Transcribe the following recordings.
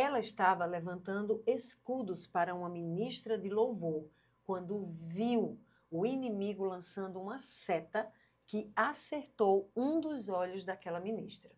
Ela estava levantando escudos para uma ministra de louvor, quando viu o inimigo lançando uma seta que acertou um dos olhos daquela ministra.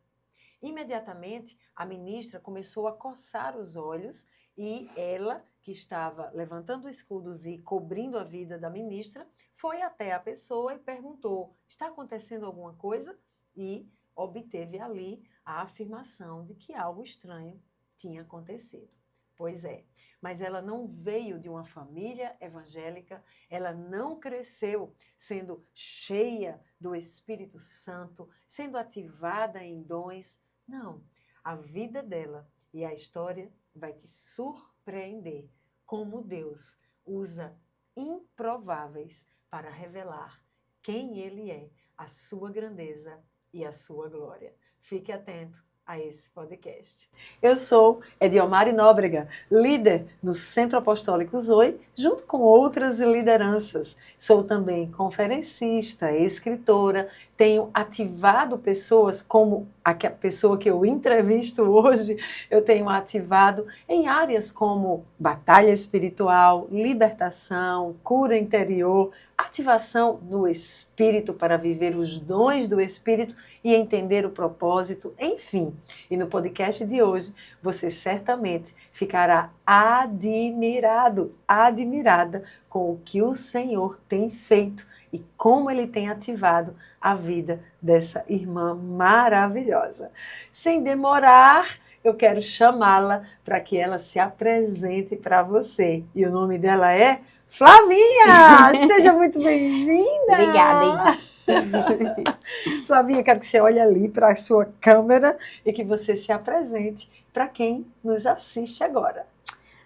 Imediatamente, a ministra começou a coçar os olhos e ela, que estava levantando escudos e cobrindo a vida da ministra, foi até a pessoa e perguntou: está acontecendo alguma coisa? E obteve ali a afirmação de que algo estranho tinha acontecido. Pois é, mas ela não veio de uma família evangélica, ela não cresceu sendo cheia do Espírito Santo, sendo ativada em dons. Não, a vida dela e a história vai te surpreender como Deus usa improváveis para revelar quem Ele é, a sua grandeza e a sua glória. Fique atento a esse podcast. Eu sou Ediomari Nóbrega, líder no Centro Apostólico Zoe, junto com outras lideranças. Sou também conferencista, escritora, tenho ativado pessoas como a pessoa que eu entrevisto hoje, eu tenho ativado em áreas como batalha espiritual, libertação, cura interior, ativação do Espírito para viver os dons do Espírito e entender o propósito, enfim. E no podcast de hoje, você certamente ficará admirado, admirada com o que o Senhor tem feito e como Ele tem ativado a vida dessa irmã maravilhosa. Sem demorar, eu quero chamá-la para que ela se apresente para você. E o nome dela é Flavinha! Seja muito bem-vinda! Obrigada, Edi. Flavinha, quero que você olhe ali para a sua câmera e que você se apresente para quem nos assiste agora.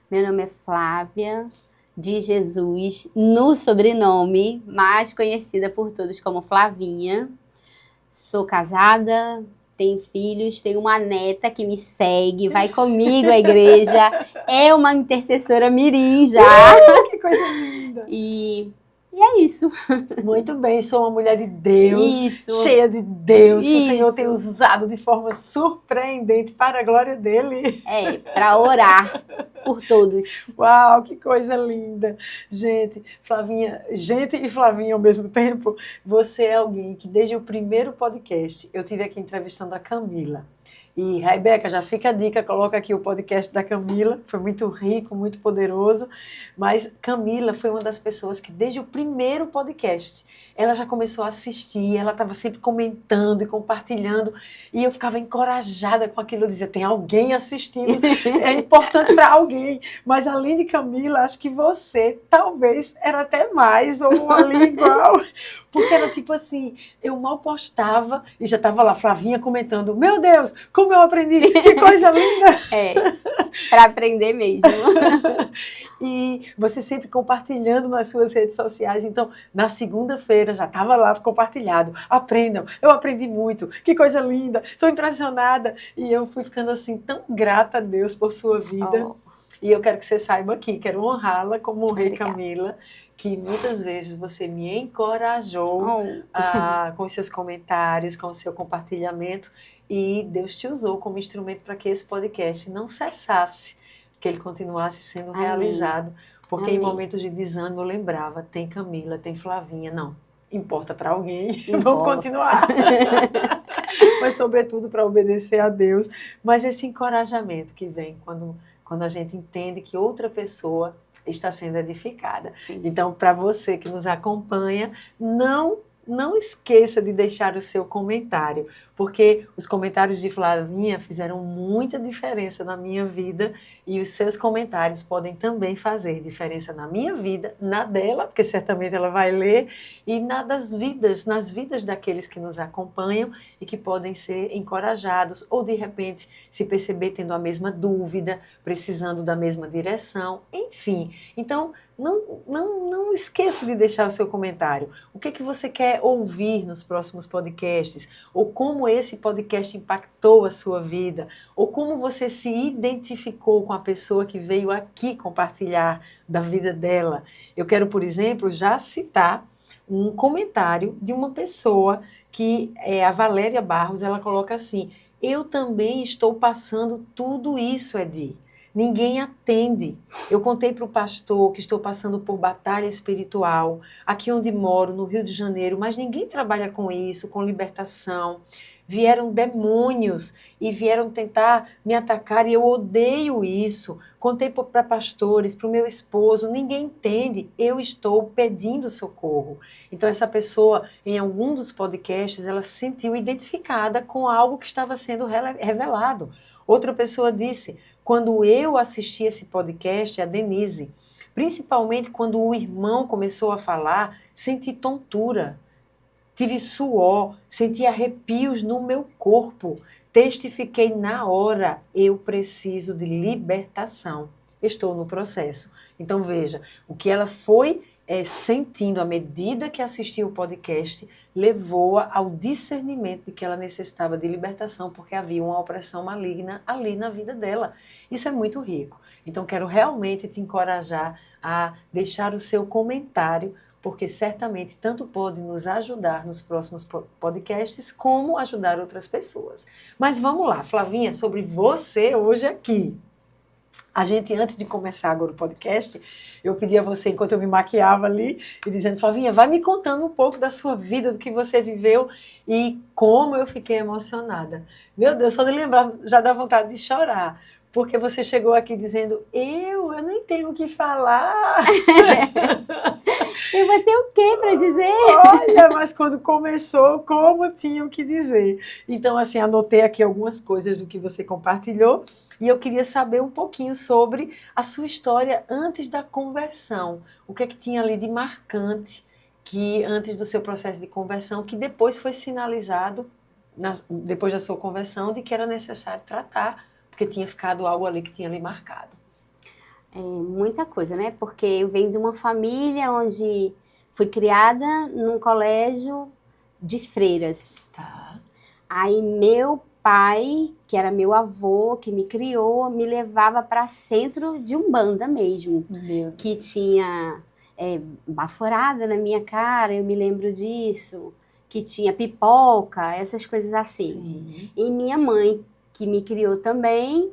Meu nome é Flávia de Jesus, no sobrenome, mais conhecida por todos como Flavinha. Sou casada, tenho filhos, tenho uma neta que me segue, vai comigo à igreja, é uma intercessora mirim já. Que coisa linda! E é isso. Muito bem, sou uma mulher de Deus, Isso. cheia de Deus, que o Senhor Isso. tem usado de forma surpreendente para a glória dele. É, para orar por todos. Uau, que coisa linda! Gente, Flavinha, gente e Flavinha ao mesmo tempo, você é alguém que desde o primeiro podcast eu tive aqui entrevistando a Camila. E, Rebeca, já fica a dica, coloca aqui o podcast da Camila, foi muito rico, muito poderoso, mas Camila foi uma das pessoas que desde o primeiro podcast, ela já começou a assistir, ela estava sempre comentando e compartilhando, e eu ficava encorajada com aquilo, eu dizia, tem alguém assistindo, é importante para alguém, mas além de Camila, acho que você talvez era até mais, ou ali igual, porque era tipo assim, eu mal postava e já estava lá Flavinha comentando, meu Deus, como eu aprendi, que coisa linda! É, para aprender mesmo. E você sempre compartilhando nas suas redes sociais, então na segunda-feira já estava lá compartilhado, aprendam, eu aprendi muito, que coisa linda, estou impressionada, e eu fui ficando assim tão grata a Deus por sua vida, e eu quero que você saiba aqui, quero honrá-la como honrei Camila, que muitas vezes você me encorajou com os seus comentários, com o seu compartilhamento, e Deus te usou como instrumento para que esse podcast não cessasse, que ele continuasse sendo realizado, porque em momentos de desânimo eu lembrava, tem Camila, tem Flavinha, não, importa para alguém, vamos continuar. Mas sobretudo para obedecer a Deus, mas esse encorajamento que vem quando a gente entende que outra pessoa está sendo edificada. Sim. Então, para você que nos acompanha, não esqueça de deixar o seu comentário, porque os comentários de Flavinha fizeram muita diferença na minha vida e os seus comentários podem também fazer diferença na minha vida, na dela, porque certamente ela vai ler, e nas vidas daqueles que nos acompanham e que podem ser encorajados ou, de repente, se perceber tendo a mesma dúvida, precisando da mesma direção, enfim. Então, não esqueça de deixar o seu comentário. O que você quer ouvir nos próximos podcasts? Ou como esse podcast impactou a sua vida? Ou como você se identificou com a pessoa que veio aqui compartilhar da vida dela? Eu quero, por exemplo, já citar um comentário de uma pessoa que é a Valéria Barros. Ela coloca assim: eu também estou passando tudo isso, Edi. ninguém atende. Eu contei para o pastor que estou passando por batalha espiritual, aqui onde moro, no Rio de Janeiro, mas ninguém trabalha com isso, com libertação. Vieram demônios e vieram tentar me atacar e eu odeio isso. Contei para pastores, para o meu esposo, ninguém entende. Eu estou pedindo socorro. Então essa pessoa, em algum dos podcasts, ela se sentiu identificada com algo que estava sendo revelado. Outra pessoa disse, quando eu assisti esse podcast, a Denise, principalmente quando o irmão começou a falar, senti tontura. Tive suor, senti arrepios no meu corpo. Testifiquei na hora, eu preciso de libertação. Estou no processo. Então veja, o que ela foi sentindo à medida que assistia o podcast, levou-a ao discernimento de que ela necessitava de libertação, porque havia uma opressão maligna ali na vida dela. Isso é muito rico. Então quero realmente te encorajar a deixar o seu comentário, porque certamente tanto pode nos ajudar nos próximos podcasts, como ajudar outras pessoas. Mas vamos lá, Flavinha, sobre você hoje aqui. A gente, antes de começar agora o podcast, eu pedi a você, enquanto eu me maquiava ali, e dizendo, Flavinha, vai me contando um pouco da sua vida, do que você viveu, e como eu fiquei emocionada. Meu Deus, só de lembrar, já dá vontade de chorar. Porque você chegou aqui dizendo, eu nem tenho o que falar. Eu vou ter o quê para dizer? Olha, mas quando começou, como tinha o que dizer. Então, assim, anotei aqui algumas coisas do que você compartilhou e eu queria saber um pouquinho sobre a sua história antes da conversão. O que é que tinha ali de marcante que antes do seu processo de conversão, que depois foi sinalizado, depois da sua conversão, de que era necessário tratar, porque tinha ficado algo ali que tinha lhe marcado. Muita coisa, né? Porque eu venho de uma família onde fui criada num colégio de freiras. Tá. Aí meu pai, que era meu avô, que me criou, me levava para centro de Umbanda mesmo. Que tinha baforada na minha cara, eu me lembro disso. Que tinha pipoca, essas coisas assim. Sim. E minha mãe, que me criou também,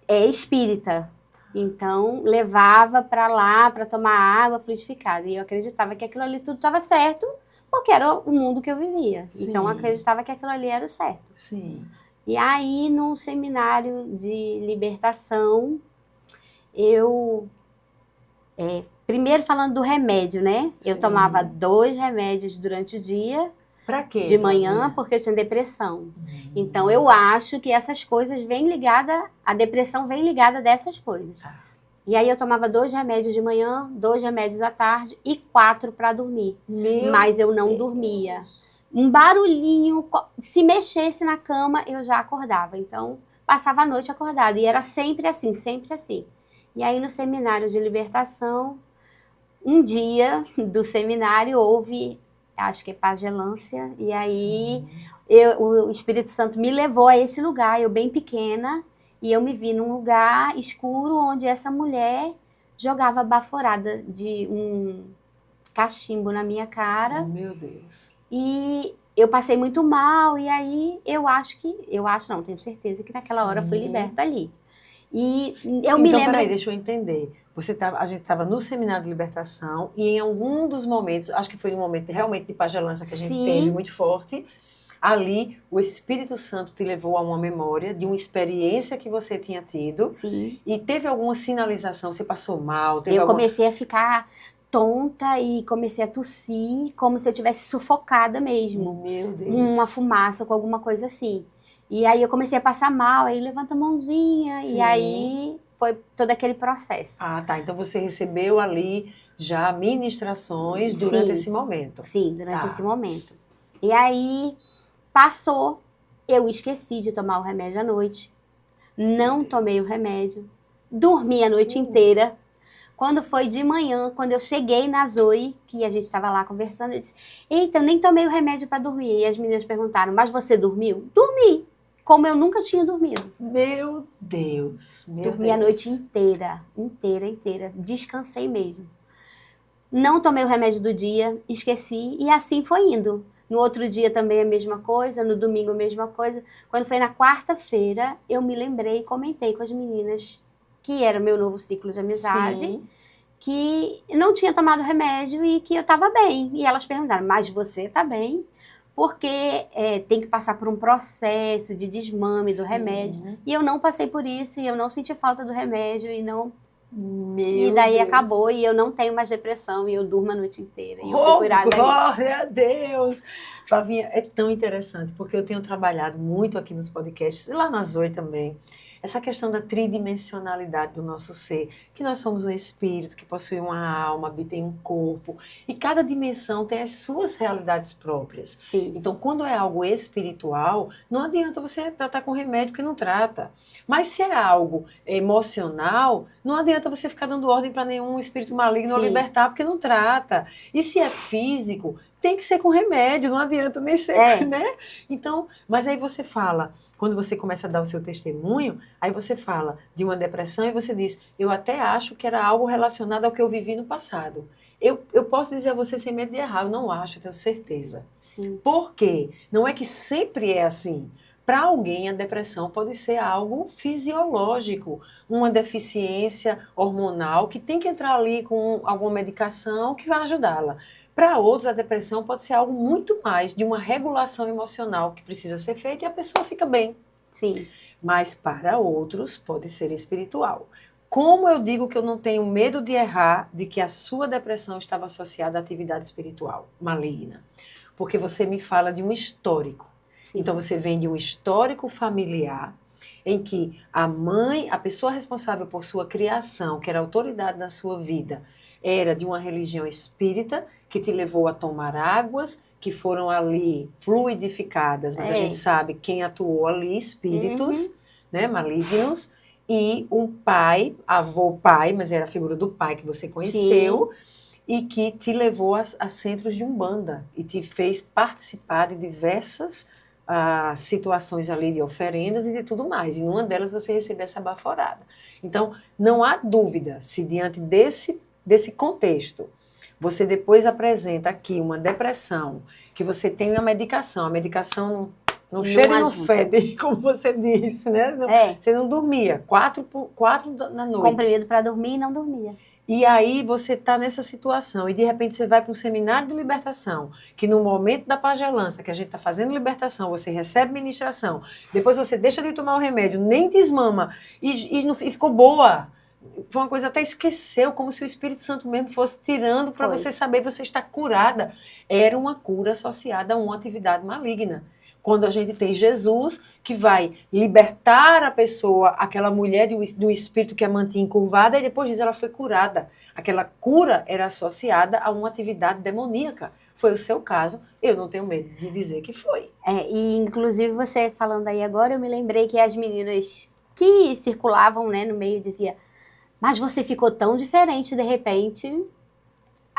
é espírita. Então, levava para lá para tomar água fluidificada. E eu acreditava que aquilo ali tudo estava certo, porque era o mundo que eu vivia. Sim. Então, eu acreditava que aquilo ali era o certo. Sim. E aí, num seminário de libertação, eu... primeiro falando do remédio, né? Sim. Eu tomava 2 remédios durante o dia. Pra quê? De manhã, porque eu tinha depressão. Então, eu acho que essas coisas vêm ligadas, a depressão vem ligada dessas coisas. E aí, eu tomava 2 remédios de manhã, 2 remédios à tarde e 4 para dormir. Mas eu não dormia. Um barulhinho, se mexesse na cama, eu já acordava. Então, passava a noite acordada. E era sempre assim, sempre assim. E aí, no seminário de libertação, um dia do seminário, houve... acho que é pagelância, e aí o Espírito Santo me levou a esse lugar, eu bem pequena, e eu me vi num lugar escuro onde essa mulher jogava baforada de um cachimbo na minha cara. Meu Deus. E eu passei muito mal, e aí não, tenho certeza que naquela hora fui liberta ali. E eu me lembro... Então, peraí, deixa eu entender. A gente estava no seminário de libertação e em algum dos momentos, acho que foi um momento realmente de pagelância que a gente teve muito forte, ali o Espírito Santo te levou a uma memória de uma experiência que você tinha tido. Sim. E teve alguma sinalização? Você passou mal? Comecei a ficar tonta e comecei a tossir como se eu tivesse sufocada mesmo. Meu Deus. Uma fumaça, com alguma coisa assim. E aí eu comecei a passar mal, aí levanta a mãozinha, e aí foi todo aquele processo. Ah, tá. Então você recebeu ali já ministrações durante esse momento. Sim, durante esse momento. E aí passou, eu esqueci de tomar o remédio à noite, não tomei o remédio, dormi a noite inteira. Quando foi de manhã, quando eu cheguei na Zoe, que a gente estava lá conversando, eu disse, eita, eu nem tomei o remédio para dormir. E as meninas perguntaram, mas você dormiu? Dormi. Como eu nunca tinha dormido. Meu Deus. Dormi a noite inteira. Descansei mesmo. Não tomei o remédio do dia, esqueci e assim foi indo. No outro dia também a mesma coisa, no domingo a mesma coisa. Quando foi na quarta-feira, eu me lembrei e comentei com as meninas que era o meu novo ciclo de amizade, Sim. que não tinha tomado remédio e que eu estava bem. E elas perguntaram, mas você está bem? Porque tem que passar por um processo de desmame do remédio. E eu não passei por isso, e eu não senti falta do remédio, e daí Deus. acabou, e eu não tenho mais depressão, e eu durmo a noite inteira. E eu fui curada ali. Glória a Deus! Flavinha, é tão interessante, porque eu tenho trabalhado muito aqui nos podcasts, e lá na Zoe também, essa questão da tridimensionalidade do nosso ser, que nós somos um espírito que possui uma alma, habita em um corpo, e cada dimensão tem as suas realidades próprias. Sim. Então, quando é algo espiritual, não adianta você tratar com remédio que não trata. Mas se é algo emocional, não adianta você ficar dando ordem para nenhum espírito maligno Sim. libertar, porque não trata. E se é físico, tem que ser com remédio, não adianta nem ser, né? Então, mas aí você fala, quando você começa a dar o seu testemunho, aí você fala de uma depressão e você diz, eu até acho que era algo relacionado ao que eu vivi no passado. Eu posso dizer a você sem medo de errar, eu não acho, eu tenho certeza. Sim. Por quê? Não é que sempre é assim. Para alguém, a depressão pode ser algo fisiológico, uma deficiência hormonal que tem que entrar ali com alguma medicação que vai ajudá-la. Para outros, a depressão pode ser algo muito mais de uma regulação emocional que precisa ser feita e a pessoa fica bem. Sim. Mas para outros, pode ser espiritual. Como eu digo que eu não tenho medo de errar de que a sua depressão estava associada à atividade espiritual maligna? Porque você me fala de um histórico. Sim. Então, você vem de um histórico familiar em que a mãe, a pessoa responsável por sua criação, que era a autoridade na sua vida, era de uma religião espírita que te levou a tomar águas que foram ali fluidificadas, mas a gente sabe quem atuou ali, espíritos, né, malignos, e um pai, avô-pai, mas era a figura do pai que você conheceu, e que te levou a centros de Umbanda e te fez participar de diversas situações ali de oferendas e de tudo mais. E numa delas você recebeu essa baforada. Então, não há dúvida se diante desse contexto você depois apresenta aqui uma depressão, que você tem uma medicação, a medicação não cheira e não fede, como você disse, né? Você não dormia, 4 da noite. Comprimido para dormir e não dormia. E aí você está nessa situação e de repente você vai para um seminário de libertação, que no momento da pagelança, que a gente está fazendo libertação, você recebe ministração, depois você deixa de tomar o remédio, nem desmama e ficou boa. Foi uma coisa, até esqueceu, como se o Espírito Santo mesmo fosse tirando para você saber, você está curada. Era uma cura associada a uma atividade maligna. Quando a gente tem Jesus, que vai libertar a pessoa, aquela mulher de um espírito que a mantinha encurvada, e depois diz ela foi curada. Aquela cura era associada a uma atividade demoníaca. Foi o seu caso, eu não tenho medo de dizer que foi. E inclusive você falando aí agora, eu me lembrei que as meninas que circulavam, né, no meio diziam, mas você ficou tão diferente de repente.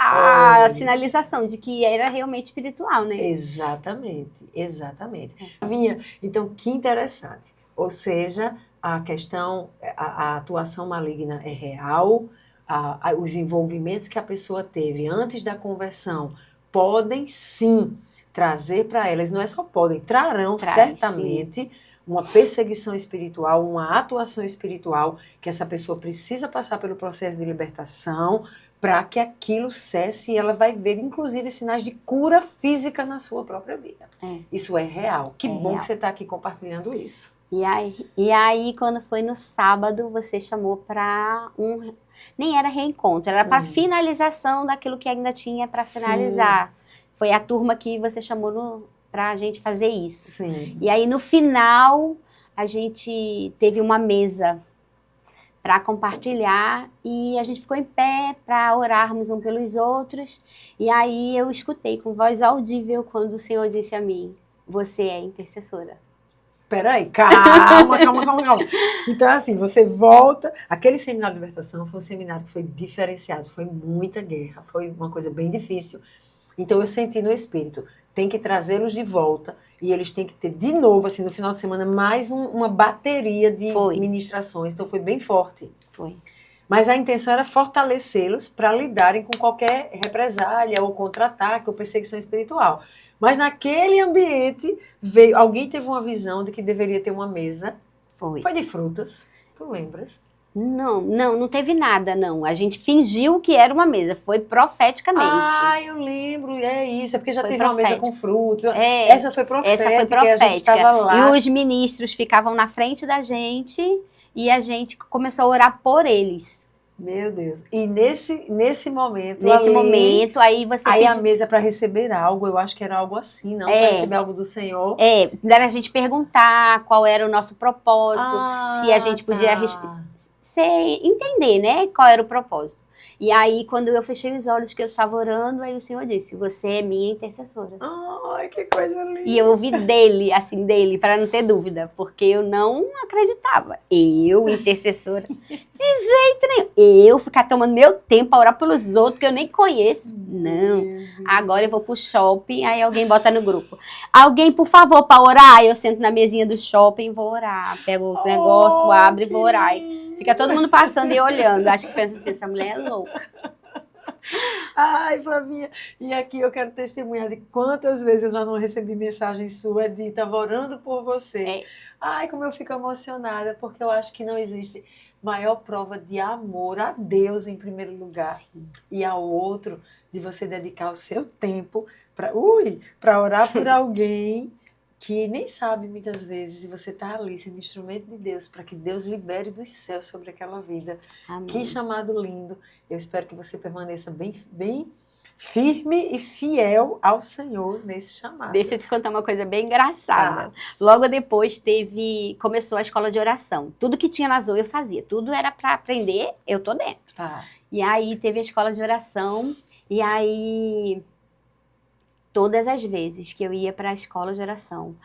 A sinalização de que era realmente espiritual, né? Exatamente, exatamente. Vinha, então, que interessante. Ou seja, a questão, a atuação maligna é real, os envolvimentos que a pessoa teve antes da conversão podem sim trazer para elas, não é só podem, trarão certamente uma perseguição espiritual, uma atuação espiritual, que essa pessoa precisa passar pelo processo de libertação, para que aquilo cesse e ela vai ver, inclusive, sinais de cura física na sua própria vida. Isso é real. Que bom que você está aqui compartilhando isso. E aí, quando foi no sábado, você chamou para nem era reencontro, era para finalização daquilo que ainda tinha para finalizar. Foi a turma que você chamou para a gente fazer isso. Sim. E aí, no final, a gente teve uma mesa para compartilhar, e a gente ficou em pé para orarmos uns pelos outros, e aí eu escutei com voz audível quando o Senhor disse a mim, você é intercessora. Peraí, calma. Então, assim, você volta, aquele seminário de libertação foi um seminário que foi diferenciado, foi muita guerra, foi uma coisa bem difícil, então eu senti no espírito, tem que trazê-los de volta, e eles têm que ter de novo, assim, no final de semana, mais uma bateria de ministrações. Então, foi bem forte. Foi. Mas a intenção era fortalecê-los para lidarem com qualquer represália, ou contra-ataque, ou perseguição espiritual. Mas naquele ambiente, alguém teve uma visão de que deveria ter uma mesa. Foi Foi de frutas, tu lembras? Não teve nada, não. A gente fingiu que era uma mesa, foi profeticamente. Ah, eu lembro, é isso, é porque já Foi teve uma mesa com profético. frutos. É, Essa foi profética, essa foi e a gente profética. estava lá. E os ministros ficavam na frente da gente e a gente começou a orar por eles. Meu Deus. E nesse momento, Aí você aí a pedi- mesa para receber algo, eu acho que era algo assim, não? Para receber algo do Senhor. era a gente perguntar qual era o nosso propósito, se a gente podia entender, né, qual era o propósito. E aí, quando eu fechei os olhos que eu estava orando, aí o Senhor disse, você é minha intercessora. Ai, que coisa linda. E eu ouvi dele, para não ter dúvida, porque eu não acreditava. Eu, intercessora, de jeito nenhum. Eu ficar tomando meu tempo para orar pelos outros que eu nem conheço. Não. Agora eu vou pro shopping, aí alguém bota no grupo. Alguém, por favor, para orar? Aí eu sento na mesinha do shopping e vou orar. Pego o negócio, abro e vou orar. Fica todo mundo passando e olhando. Acho que pensa assim, essa mulher é louca. Ai, Flavinha, e aqui eu quero testemunhar de quantas vezes eu já não recebi mensagem sua de estava orando por você. Ai, como eu fico emocionada, porque eu acho que não existe maior prova de amor a Deus em primeiro lugar. Sim. E ao outro, de você dedicar o seu tempo para orar por alguém que nem sabe muitas vezes, e você está ali sendo instrumento de Deus, para que Deus libere dos céus sobre aquela vida. Amém. Que chamado lindo. Eu espero que você permaneça bem firme e fiel ao Senhor nesse chamado. Deixa eu te contar uma coisa bem engraçada. Logo depois começou a escola de oração. Tudo que tinha na Zoe eu fazia. Tudo era para aprender, eu tô dentro. E aí teve a escola de oração, e aí... Todas as vezes que eu ia para a escola de oração,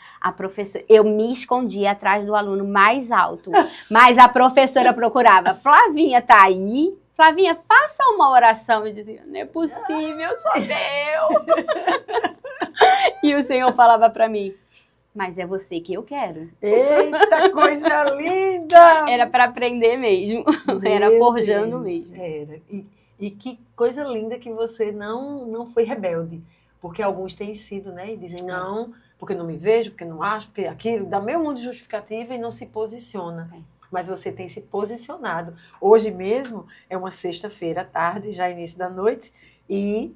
eu me escondia atrás do aluno mais alto, mas a professora procurava, Flavinha, tá aí? Flavinha, faça uma oração. Eu dizia, não é possível, sou eu. E o Senhor falava para mim, mas é você que eu quero. Eita, coisa linda! Era para aprender mesmo, era forjando mesmo. Era. E que coisa linda que você não foi rebelde. Porque alguns têm sido, né? E dizem, não, porque não me vejo, porque não acho, porque aquilo, dá meio mundo de justificativa e não se posiciona. Mas você tem se posicionado. Hoje mesmo é uma sexta-feira à tarde, já início da noite, e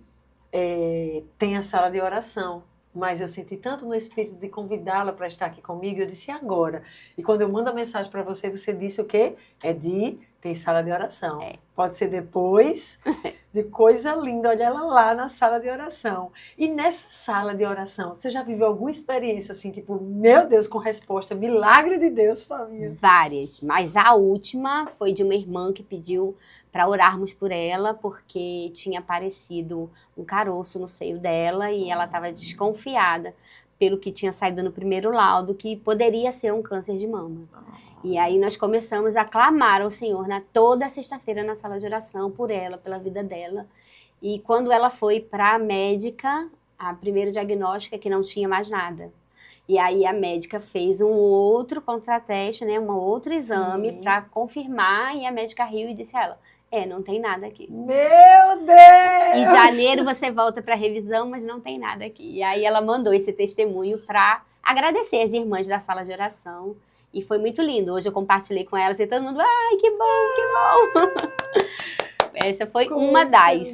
tem a sala de oração. Mas eu senti tanto no espírito de convidá-la para estar aqui comigo, eu disse agora. E quando eu mando a mensagem para você, você disse o quê? Tem sala de oração. Pode ser depois, de coisa linda, olha ela lá na sala de oração. E nessa sala de oração, você já viveu alguma experiência assim, tipo, meu Deus, com resposta, milagre de Deus, família? Várias, mas a última foi de uma irmã que pediu para orarmos por ela, porque tinha aparecido um caroço no seio dela e ela estava desconfiada, pelo que tinha saído no primeiro laudo, que poderia ser um câncer de mama. E aí nós começamos a clamar ao Senhor toda sexta-feira na sala de oração por ela, pela vida dela. E quando ela foi para a médica, a primeiro diagnóstico é que não tinha mais nada. E aí a médica fez um outro contrateste, né, um outro exame para confirmar, e a médica riu e disse a ela, não tem nada aqui. Meu Deus! Em janeiro você volta para revisão, mas não tem nada aqui. E aí ela mandou esse testemunho para agradecer as irmãs da sala de oração. E foi muito lindo. Hoje eu compartilhei com elas e todo mundo, ai, que bom, que bom. Essa foi uma das.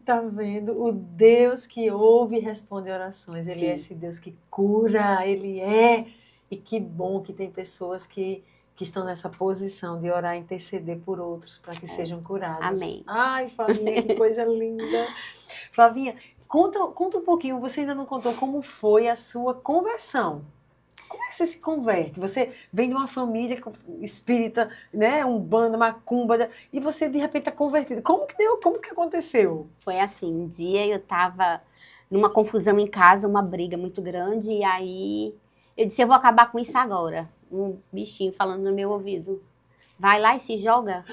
Tá vendo? O Deus que ouve e responde orações. Ele é esse Deus que cura, ele é. E que bom que tem pessoas que estão nessa posição de orar e interceder por outros para que sejam curados. Amém. Ai, Flavinha, que coisa linda. Flavinha, conta um pouquinho, você ainda não contou como foi a sua conversão. Como é que você se converte? Você vem de uma família espírita, né, umbanda, macumba, e você de repente está convertida. Como que deu? Como que aconteceu? Foi assim, um dia eu estava numa confusão em casa, uma briga muito grande, e aí eu disse, eu vou acabar com isso agora. Um bichinho falando no meu ouvido, vai lá e se joga.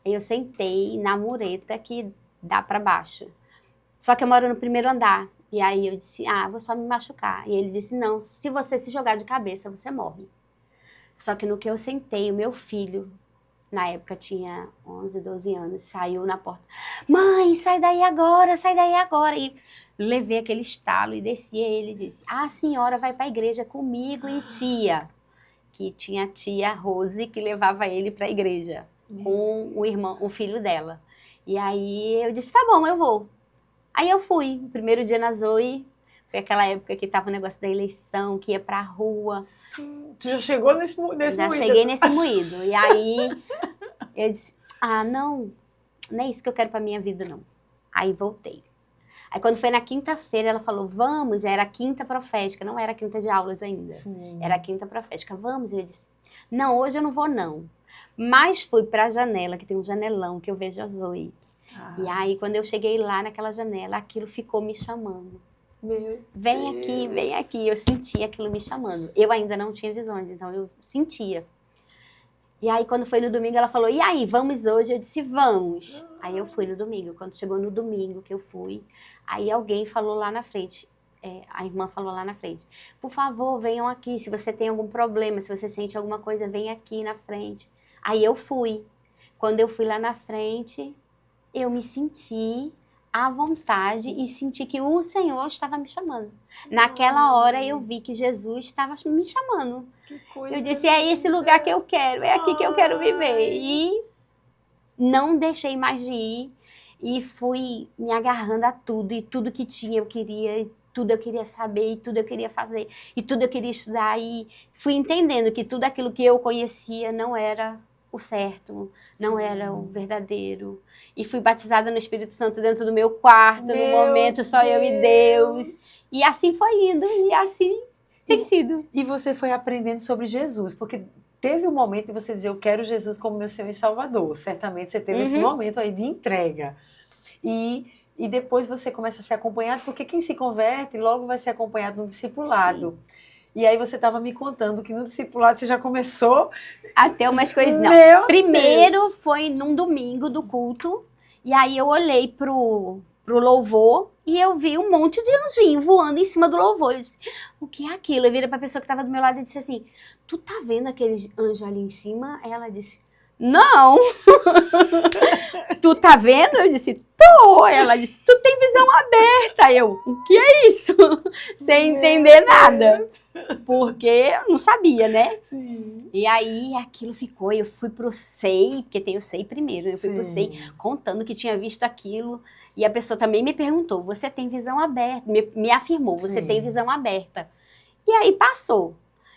Aí eu sentei na mureta que dá para baixo. Só que eu moro no primeiro andar. E aí eu disse, vou só me machucar. E ele disse, não, se você se jogar de cabeça, você morre. Só que no que eu sentei, o meu filho, na época tinha 11, 12 anos, saiu na porta. Mãe, sai daí agora, sai daí agora. E levei aquele estalo e desci. E ele disse, a senhora vai para a igreja comigo e tia. Que tinha a tia Rose que levava ele para a igreja. com o filho dela. E aí eu disse, tá bom, eu vou. Aí eu fui, o primeiro dia na Zoe, foi aquela época que tava o negócio da eleição, que ia pra rua. Sim. Tu já chegou nesse Já moído? cheguei nesse moído. E aí eu disse, não é isso que eu quero pra minha vida, não. Aí voltei. Aí quando foi na quinta-feira, ela falou, vamos, era a quinta profética, não era a quinta de aulas ainda. Sim. Era a quinta profética, vamos. E eu disse, não, hoje eu não vou, não. Mas fui pra janela, que tem um janelão que eu vejo a Zoe. E aí, quando eu cheguei lá naquela janela, aquilo ficou me chamando. Vem aqui, vem aqui. Eu sentia aquilo me chamando. Eu ainda não tinha visões, então eu sentia. E aí, quando foi no domingo, ela falou, e aí, vamos hoje? Eu disse, vamos. Aí eu fui no domingo. Quando chegou no domingo que eu fui, aí alguém falou lá na frente, a irmã falou lá na frente, por favor, venham aqui, se você tem algum problema, se você sente alguma coisa, vem aqui na frente. Aí eu fui. Quando eu fui lá na frente, eu me senti à vontade e senti que o Senhor estava me chamando. Naquela hora eu vi que Jesus estava me chamando. Que coisa eu disse, é esse lugar que eu quero, é aqui que eu quero viver. E não deixei mais de ir e fui me agarrando a tudo, e tudo que tinha eu queria, e tudo eu queria saber, e tudo eu queria fazer, e tudo eu queria estudar, e fui entendendo que tudo aquilo que eu conhecia não era o certo, não era o verdadeiro. E fui batizada no Espírito Santo dentro do meu quarto, no momento só eu e Deus. E assim foi indo, e assim tem sido. E você foi aprendendo sobre Jesus, porque teve um momento de você dizer, eu quero Jesus como meu Senhor e Salvador. Certamente você teve esse momento aí de entrega. E depois você começa a ser acompanhado, porque quem se converte logo vai ser acompanhado no discipulado. Sim. E aí você estava me contando que no discipulado você já começou... Até umas coisas... Não. Primeiro foi num domingo do culto, e aí eu olhei pro louvor e eu vi um monte de anjinho voando em cima do louvor. Eu disse, o que é aquilo? Eu virei pra pessoa que estava do meu lado e disse assim, tu tá vendo aquele anjo ali em cima? Ela disse, não. Tu tá vendo? Eu disse, tô. Ela disse, tu tem visão aberta. Eu, o que é isso? Sem entender nada. Porque eu não sabia, né? Sim. E aí aquilo ficou, eu fui pro SEI, porque tem o SEI primeiro, eu fui pro SEI contando que tinha visto aquilo. E a pessoa também me perguntou, você tem visão aberta? Me afirmou, você tem visão aberta. E aí passou.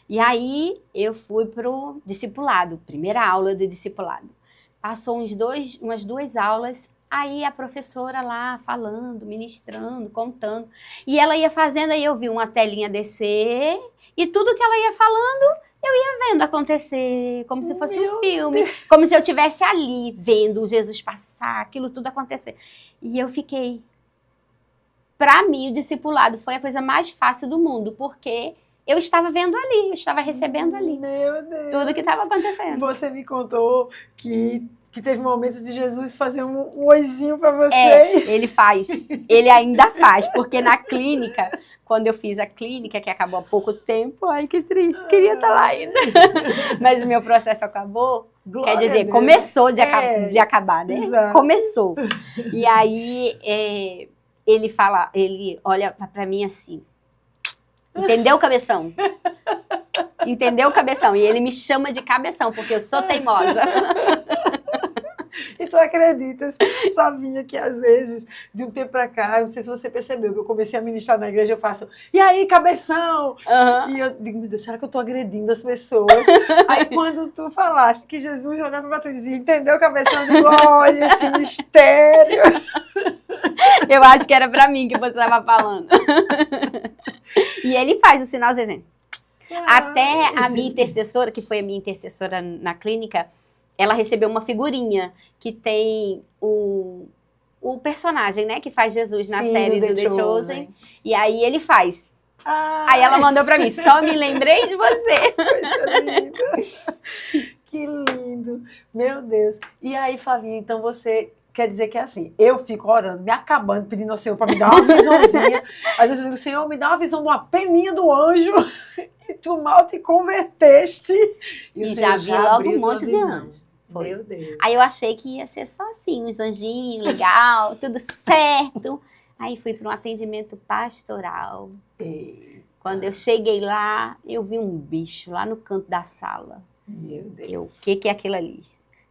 E aí eu fui pro discipulado, primeira aula de discipulado. Passou umas duas aulas, aí a professora lá falando, ministrando, contando. E ela ia fazendo, aí eu vi uma telinha descer, e tudo que ela ia falando, eu ia vendo acontecer, como se fosse um filme. Como se eu estivesse ali, vendo Jesus passar, aquilo tudo acontecer. E eu fiquei... Para mim, o discipulado foi a coisa mais fácil do mundo, porque... eu estava vendo ali, eu estava recebendo ali. Meu Deus! Tudo que estava acontecendo. Você me contou que teve momentos de Jesus fazer um oizinho para você. Ele faz. Ele ainda faz, porque na clínica, quando eu fiz a clínica, que acabou há pouco tempo, ai que triste, queria estar lá ainda. Mas o meu processo acabou, Glória quer dizer, começou de acabar, né? Exato. Começou. E aí, ele olha para mim assim, entendeu, cabeção? Entendeu, cabeção? E ele me chama de cabeção, porque eu sou teimosa. E tu acreditas, Flavinha, que às vezes, de um tempo pra cá, não sei se você percebeu, que eu comecei a ministrar na igreja, eu faço, e aí, cabeção? E eu digo, meu Deus, será que eu tô agredindo as pessoas? Aí quando tu falaste que Jesus olhava pra tu e dizia, entendeu, cabeção? Eu digo, olha esse mistério. Eu acho que era pra mim que você estava falando. E ele faz o sinal dizendo. Até a minha intercessora, que foi a minha intercessora na clínica, ela recebeu uma figurinha que tem o personagem, né, que faz Jesus na série do The Chosen. E aí ele faz. Aí ela mandou pra mim, só me lembrei de você. Coisa linda. Que lindo. Meu Deus. E aí, Flavinha, então você... quer dizer que é assim, eu fico orando, me acabando, pedindo ao Senhor para me dar uma visãozinha. Às vezes eu digo, Senhor, me dá uma visão de uma peninha do anjo, e tu mal te converteste. E já vi logo um monte de anjos. Meu Deus. Aí eu achei que ia ser só assim, uns anjinhos, legal, tudo certo. Aí fui para um atendimento pastoral. Quando eu cheguei lá, eu vi um bicho lá no canto da sala. Meu Deus. O que é aquilo ali?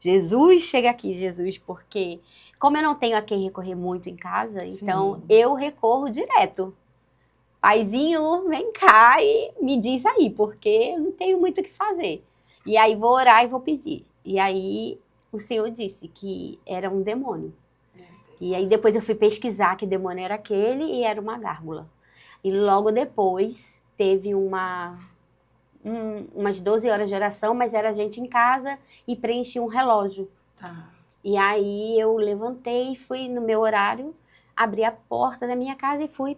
Jesus, chega aqui, Jesus, porque como eu não tenho a quem recorrer muito em casa, então eu recorro direto. Paizinho, vem cá e me diz aí, porque eu não tenho muito o que fazer. E aí vou orar e vou pedir. E aí o Senhor disse que era um demônio. E aí depois eu fui pesquisar que demônio era aquele e era uma gárgula. E logo depois teve umas 12 horas de oração, mas era gente em casa e preenchi um relógio. Tá. E aí eu levantei, fui no meu horário, abri a porta da minha casa e fui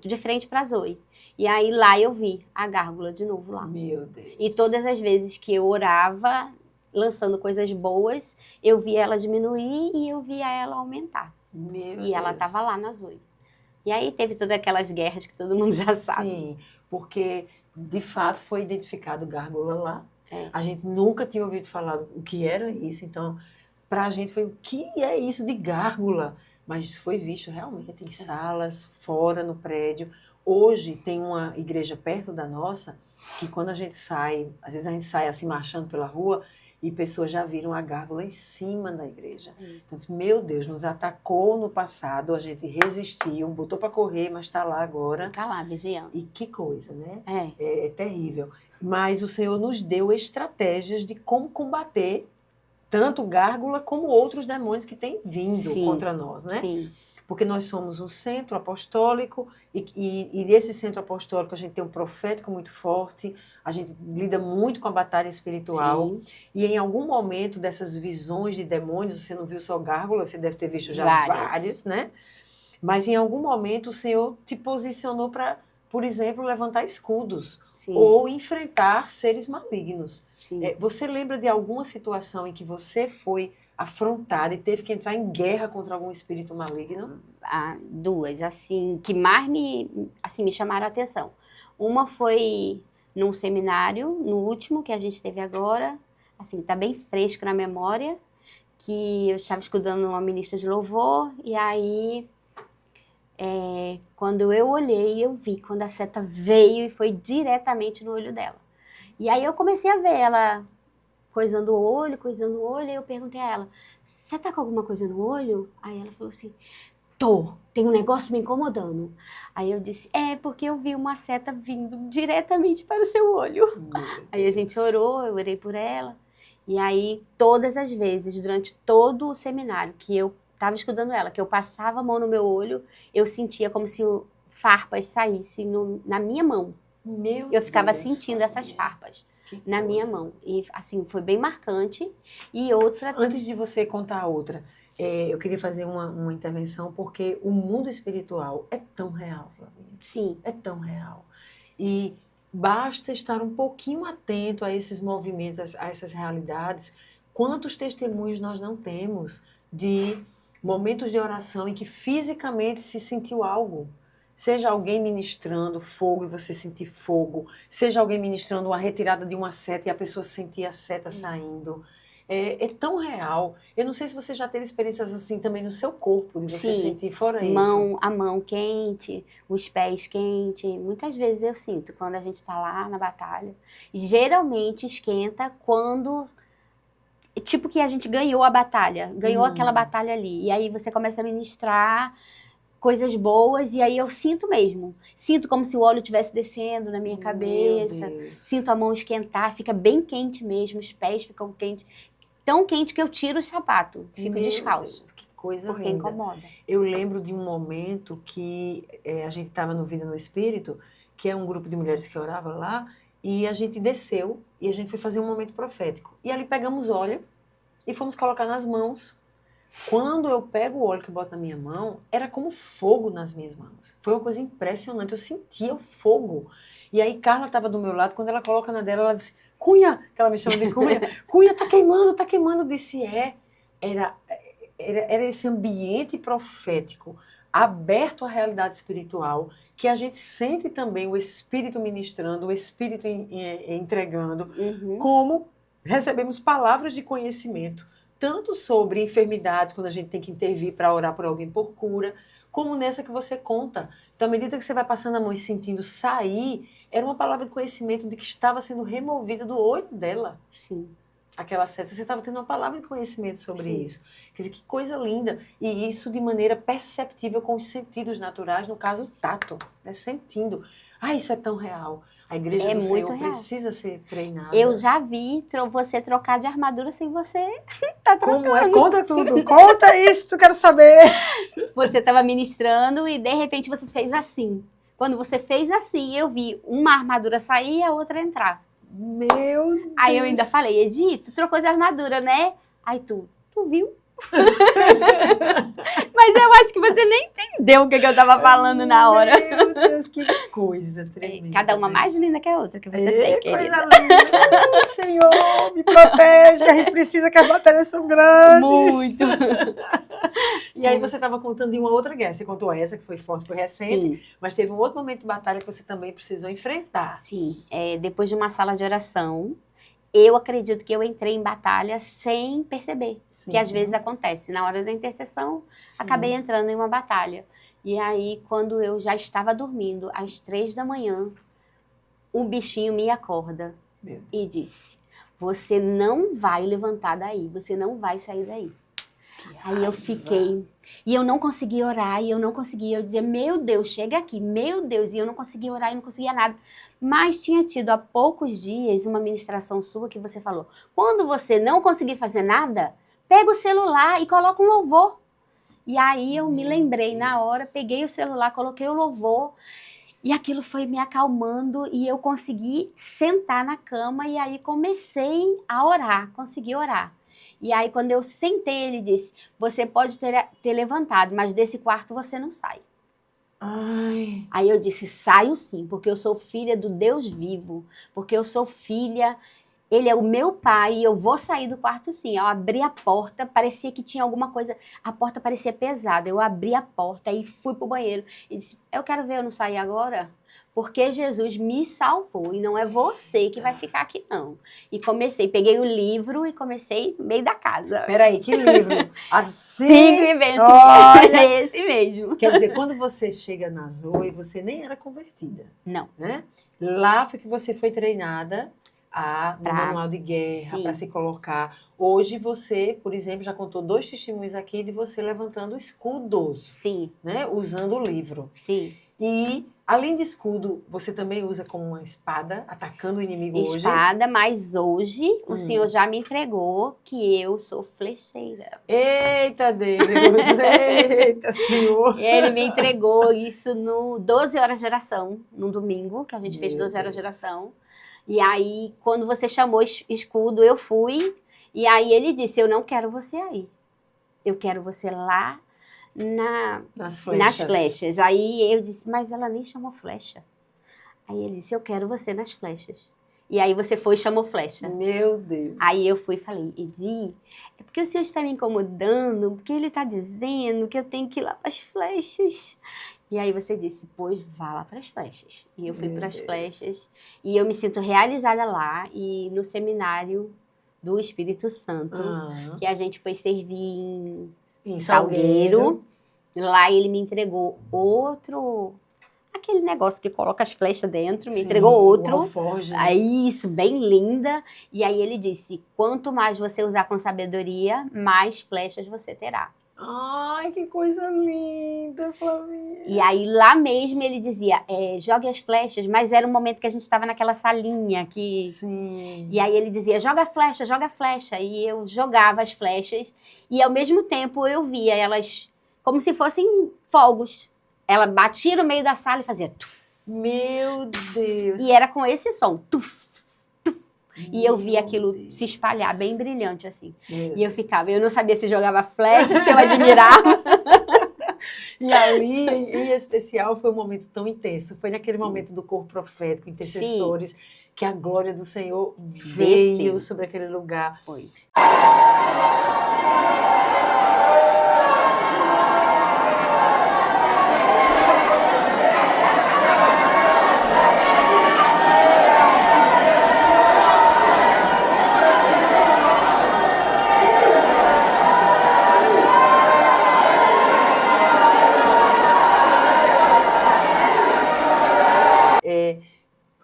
de frente para a Zoe. E aí lá eu vi a gárgula de novo lá. Meu Deus. E todas as vezes que eu orava, lançando coisas boas, eu via ela diminuir e eu via ela aumentar. Meu e ela estava lá na Zoe. E aí teve todas aquelas guerras que todo mundo já sabe. Sim, porque de fato foi identificado gárgula lá. É. A gente nunca tinha ouvido falar o que era isso, então para a gente foi o que é isso de gárgula? Mas foi visto realmente em salas, fora no prédio. Hoje tem uma igreja perto da nossa que quando a gente sai, às vezes a gente sai assim marchando pela rua e pessoas já viram a gárgula em cima da igreja. Então, meu Deus, nos atacou no passado, a gente resistiu, botou para correr, mas está lá agora. Fica lá, vigiando. E que coisa, né? É terrível. Mas o Senhor nos deu estratégias de como combater tanto gárgula como outros demônios que têm vindo contra nós, né? Sim. Porque nós somos um centro apostólico e nesse centro apostólico a gente tem um profético muito forte, a gente lida muito com a batalha espiritual. Sim. E em algum momento dessas visões de demônios, você não viu só gárgula, você deve ter visto já vários, né? Mas em algum momento o Senhor te posicionou para, por exemplo, levantar escudos ou enfrentar seres malignos. Você lembra de alguma situação em que você foi afrontada e teve que entrar em guerra contra algum espírito maligno? Duas, assim, que mais me chamaram a atenção. Uma foi num seminário, no último que a gente teve agora, assim, tá bem fresco na memória, que eu estava escutando uma ministra de louvor, e aí, quando eu olhei, eu vi quando a seta veio e foi diretamente no olho dela. E aí eu comecei a ver ela coisando o olho, e eu perguntei a ela, você tá com alguma coisa no olho? Aí ela falou assim, tem um negócio me incomodando. Aí eu disse, porque eu vi uma seta vindo diretamente para o seu olho. Aí a gente orou, eu orei por ela. E aí, todas as vezes, durante todo o seminário, que eu estava estudando ela, que eu passava a mão no meu olho, eu sentia como se farpas saíssem na minha mão. Eu ficava sentindo essas farpas na minha mão. E, assim, foi bem marcante. E outra... Antes de você contar a outra, eu queria fazer uma intervenção, porque o mundo espiritual é tão real, Flavinha. Sim. É tão real. E basta estar um pouquinho atento a esses movimentos, a essas realidades. Quantos testemunhos nós não temos de momentos de oração em que fisicamente se sentiu algo? Seja alguém ministrando fogo e você sentir fogo, seja alguém ministrando uma retirada de uma seta e a pessoa sentir a seta saindo. É tão real. Eu não sei se você já teve experiências assim também no seu corpo, de você sentir fora isso. A mão quente, os pés quentes. Muitas vezes eu sinto quando a gente está lá na batalha. Geralmente esquenta quando... Tipo que a gente ganhou a batalha, ganhou aquela batalha ali. E aí você começa a ministrar coisas boas, e aí eu sinto mesmo. Sinto como se o óleo estivesse descendo na minha cabeça. Sinto a mão esquentar, fica bem quente mesmo, os pés ficam quentes. Tão quente que eu tiro o sapato, fico descalço. Deus, que coisa porque linda. Incomoda. Eu lembro de um momento que a gente estava no Vida no Espírito, que é um grupo de mulheres que orava lá, e a gente desceu e a gente foi fazer um momento profético. E ali pegamos óleo e fomos colocar nas mãos. Quando eu pego o óleo que eu boto na minha mão, era como fogo nas minhas mãos. Foi uma coisa impressionante, eu sentia o fogo. E aí Carla estava do meu lado, quando ela coloca na dela, ela disse, Cunha, que ela me chama de Cunha, Cunha, tá queimando, tá queimando. Eu disse, era esse ambiente profético, aberto à realidade espiritual, que a gente sente também o Espírito ministrando, o Espírito entregando, como recebemos palavras de conhecimento, tanto sobre enfermidades, quando a gente tem que intervir para orar por alguém por cura, como nessa que você conta. Então, à medida que você vai passando a mão e sentindo sair, era uma palavra de conhecimento de que estava sendo removida do olho dela. Sim. aquela seta, você estava tendo uma palavra de conhecimento sobre Sim. isso. Quer dizer, que coisa linda. E isso de maneira perceptível com os sentidos naturais, no caso, o tato, né? Sentindo. Ah, isso é tão real. A igreja É do muito Senhor real. precisa ser treinada. Eu já vi você trocar de armadura sem você tá trocando. Como é? Conta tudo. Conta isso, quero saber. Você estava ministrando e de repente você fez assim. Quando você fez assim, eu vi uma armadura sair e a outra entrar. Meu Deus. Aí eu ainda falei, Edi, tu trocou de armadura, né? Aí tu viu? Mas eu acho que você nem entendeu o que eu tava falando na hora. Meu Deus, que coisa tremenda. Cada uma né? mais linda que a outra que você tem, querida. Coisa linda. Senhor, me protege, que a gente precisa, que as batalhas são grandes. Muito. E aí você estava contando de uma outra guerra. Você contou essa, que foi forte, foi recente, Sim, mas teve um outro momento de batalha que você também precisou enfrentar. sim. Depois de uma sala de oração, eu acredito que eu entrei em batalha sem perceber. Sim. Que às vezes acontece. Na hora da intercessão, acabei entrando em uma batalha. E aí, quando eu já estava dormindo, às 3 da manhã, um bichinho me acorda Meu Deus. e disse, você não vai levantar daí, você não vai sair daí. Aí eu raiva. fiquei, e eu não conseguia orar, e eu não conseguia, eu dizia, meu Deus, chega aqui, meu Deus, e eu não conseguia orar, e não conseguia nada. Mas tinha tido há poucos dias uma ministração sua que você falou, quando você não conseguir fazer nada, pega o celular e coloca um louvor. E aí eu me lembrei na hora, peguei o celular, coloquei o louvor, e aquilo foi me acalmando, e eu consegui sentar na cama, e aí comecei a orar, consegui orar. E aí, quando eu sentei, ele disse, você pode ter levantado, mas desse quarto você não sai. Ai. Aí eu disse, saio sim, porque eu sou filha do Deus vivo, porque eu sou filha, ele é o meu pai, e eu vou sair do quarto sim. Eu abri a porta, parecia que tinha alguma coisa, a porta parecia pesada, eu abri a porta e fui pro banheiro. E disse, eu quero ver eu não sair agora, porque Jesus me salvou, e não é você que vai ficar aqui não. E comecei, peguei o livro e comecei no meio da casa. Peraí, que livro? Assim. 5 e vence. Olha. Esse mesmo. Quer dizer, quando você chega na Zoe, você nem era convertida, Não. né? Lá foi que você foi treinada no manual de guerra, Sim. para se colocar. Hoje você, por exemplo, já contou 2 testemunhos aqui de você levantando escudos, Sim, né? Usando o livro. sim. E, além de escudo, você também usa como uma espada, atacando o inimigo hoje? Espada, mas hoje o Senhor já me entregou que eu sou flecheira. Eita Deus, eita Senhor. Ele me entregou isso no 12 horas de oração, num domingo, que a gente fez Meu 12 horas de Deus. oração. E aí, quando você chamou escudo, eu fui. E aí ele disse, eu não quero você aí. Eu quero você lá Nas nas flechas. Aí eu disse, mas ela nem chamou flecha. Aí ele disse, eu quero você nas flechas. E aí você foi e chamou flecha. Meu Deus. Aí eu fui e falei, Edi, é porque o senhor está me incomodando, porque ele está dizendo que eu tenho que ir lá para as flechas. E aí você disse, pois vá lá para as flechas. E eu fui Meu para as Deus. flechas. E eu me sinto realizada lá. E no seminário do Espírito Santo, Ah, que a gente foi servir em em Salgueiro. Salgueiro. Lá ele me entregou outro... Aquele negócio que coloca as flechas dentro, me Sim, entregou o outro. alforje. Aí, isso, bem linda. E aí ele disse, quanto mais você usar com sabedoria, mais flechas você terá. Ai, que coisa linda, Flavinha. E aí lá mesmo ele dizia, jogue as flechas, mas era um momento que a gente estava naquela salinha que... Sim. E aí ele dizia, joga a flecha, joga a flecha. E eu jogava as flechas e ao mesmo tempo eu via elas como se fossem fogos. Ela batia no meio da sala e fazia tuf. Meu Deus. E era com esse som, tuf. E eu via Meu aquilo Deus. se espalhar bem brilhante assim. Meu E eu ficava, eu não sabia se jogava flecha, se eu admirava. E ali, em especial, foi um momento tão intenso. Foi naquele Sim. momento do corpo profético, intercessores, que a glória do Senhor veio Veio. sobre aquele lugar. Foi.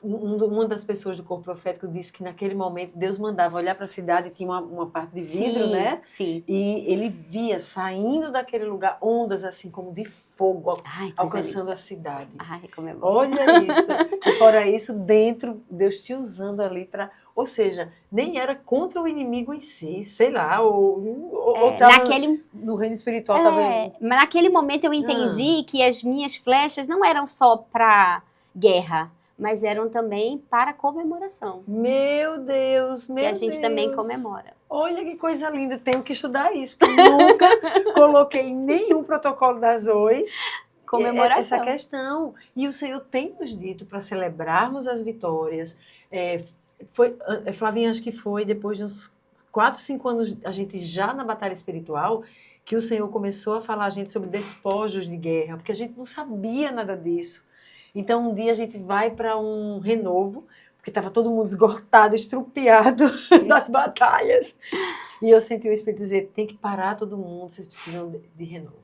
Uma das pessoas do corpo profético disse que naquele momento Deus mandava olhar para a cidade e tinha uma parte de vidro, Sim, né? sim. E ele via saindo daquele lugar ondas assim como de fogo Ai, coisa alcançando linda. a cidade. Ai, como é bom. Olha isso. E fora isso, dentro, Deus te usando ali para... Ou seja, nem era contra o inimigo em si, sei lá, ou estava Naquele, no reino espiritual, estava... mas naquele momento eu entendi que as minhas flechas não eram só para guerra, mas eram também para comemoração, Meu Deus, que meu a gente Deus. também comemora. Olha que coisa linda, tenho que estudar isso, porque nunca coloquei em nenhum protocolo da Zoe Comemoração. essa questão. E o Senhor tem nos dito para celebrarmos as vitórias. Flavinha, acho que foi depois de uns 4, 5 anos, a gente já na batalha espiritual, que o Senhor começou a falar a gente sobre despojos de guerra, porque a gente não sabia nada disso. Então, um dia a gente vai para um renovo, porque estava todo mundo esgotado, estrupiado das batalhas. E eu senti o Espírito dizer, tem que parar todo mundo, vocês precisam de renovo.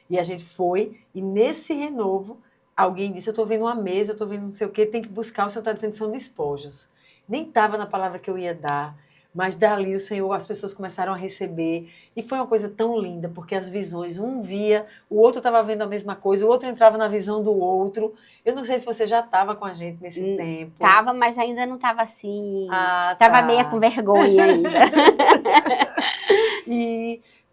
E a gente foi, e nesse renovo, alguém disse, eu estou vendo uma mesa, eu estou vendo não sei o quê, tem que buscar, o Senhor está dizendo que são despojos. Nem estava na palavra que eu ia dar, mas dali o Senhor, as pessoas começaram a receber, e foi uma coisa tão linda, porque as visões, um via, o outro estava vendo a mesma coisa, o outro entrava na visão do outro. Eu não sei se você já estava com a gente nesse tempo. Tava, mas ainda não estava assim, tá. Tava meia com vergonha ainda.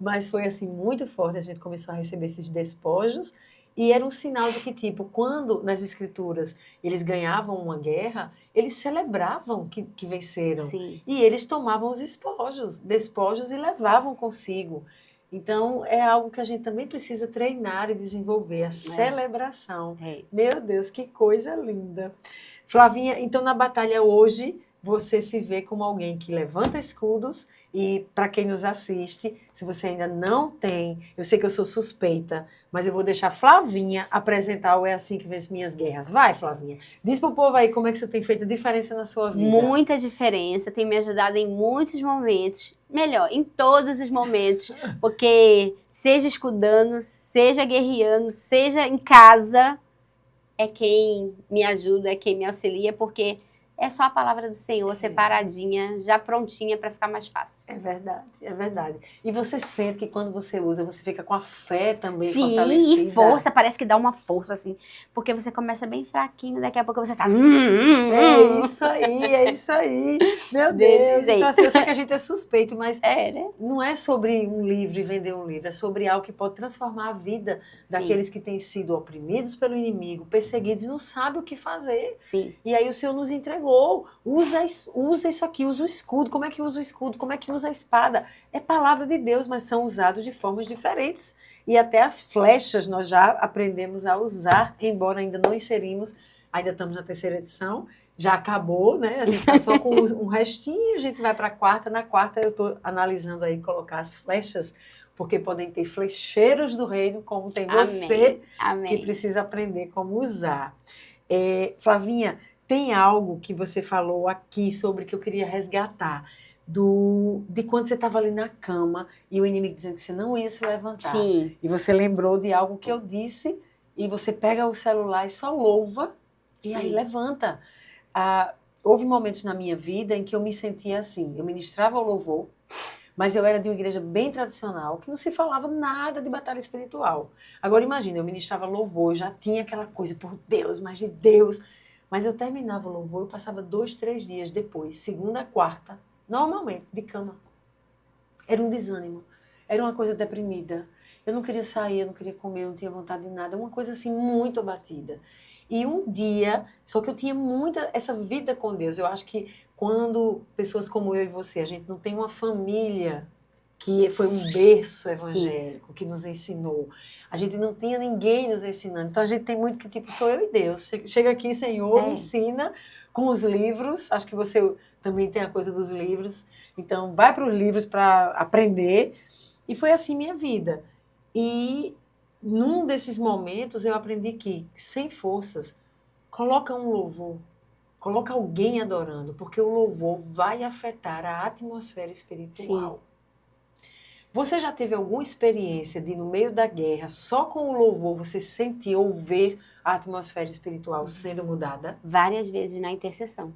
Mas foi assim muito forte, a gente começou a receber esses despojos, e era um sinal de que, tipo, quando nas escrituras eles ganhavam uma guerra, eles celebravam que venceram. Sim. E eles tomavam os despojos e levavam consigo. Então, é algo que a gente também precisa treinar e desenvolver, a celebração. Meu Deus, que coisa linda. Flavinha, então na batalha hoje, você se vê como alguém que levanta escudos e, para quem nos assiste, se você ainda não tem, eu sei que eu sou suspeita, mas eu vou deixar Flavinha apresentar o É Assim que Vence Minhas Guerras. Vai, Flavinha. Diz pro povo aí como é que isso tem feito diferença na sua vida. Muita diferença, tem me ajudado em muitos momentos, melhor, em todos os momentos, porque seja escudando, seja guerreando, seja em casa, é quem me ajuda, é quem me auxilia, porque é só a palavra do Senhor separadinha, já prontinha para ficar mais fácil. É verdade, é verdade. E você sente que quando você usa, você fica com a fé também fortalecida. Sim, e força, parece que dá uma força, assim, porque você começa bem fraquinho, daqui a pouco você tá... É isso aí. Meu Deus. Jeito. Então, assim, eu sei que a gente é suspeito, mas né? não é sobre um livro e vender um livro, é sobre algo que pode transformar a vida daqueles que têm sido oprimidos pelo inimigo, perseguidos e não sabem o que fazer. Sim. E aí o Senhor nos entregou. Usa isso aqui, usa o escudo. Como é que usa o escudo? Como é que usa a espada? É palavra de Deus, mas são usados de formas diferentes. E até as flechas nós já aprendemos a usar, embora ainda não inserimos, ainda estamos na 3ª edição, já acabou, né? A gente está só com um restinho, a gente vai para a 4ª. Na 4ª eu estou analisando aí colocar as flechas, porque podem ter flecheiros do reino, como tem você, que precisa aprender como usar. Flavinha, tem algo que você falou aqui sobre que eu queria resgatar, de quando você estava ali na cama e o inimigo dizendo que você não ia se levantar. Sim. E você lembrou de algo que eu disse e você pega o celular e só louva e aí levanta. Houve momentos na minha vida em que eu me sentia assim, eu ministrava o louvor, mas eu era de uma igreja bem tradicional, que não se falava nada de batalha espiritual. Agora imagina, eu ministrava louvor, eu já tinha aquela coisa, por Deus, mas de Deus. Mas eu terminava o louvor, eu passava 2, 3 dias depois, 2ª, 4ª, normalmente, de cama. Era um desânimo, era uma coisa deprimida. Eu não queria sair, eu não queria comer, eu não tinha vontade de nada, uma coisa assim muito abatida. E um dia, só que eu tinha muita essa vida com Deus. Eu acho que quando pessoas como eu e você, a gente não tem uma família que foi um berço evangélico, que nos ensinou. A gente não tinha ninguém nos ensinando. Então, a gente tem muito que, tipo, sou eu e Deus. Chega aqui, Senhor, me ensina com os livros. Acho que você também tem a coisa dos livros. Então, vai para os livros para aprender. E foi assim minha vida. E num desses momentos, eu aprendi que, sem forças, coloca um louvor. Coloca alguém adorando, porque o louvor vai afetar a atmosfera espiritual. Sim. Você já teve alguma experiência de, no meio da guerra, só com o louvor, você sentir ou ver a atmosfera espiritual sendo mudada? Várias vezes na intercessão.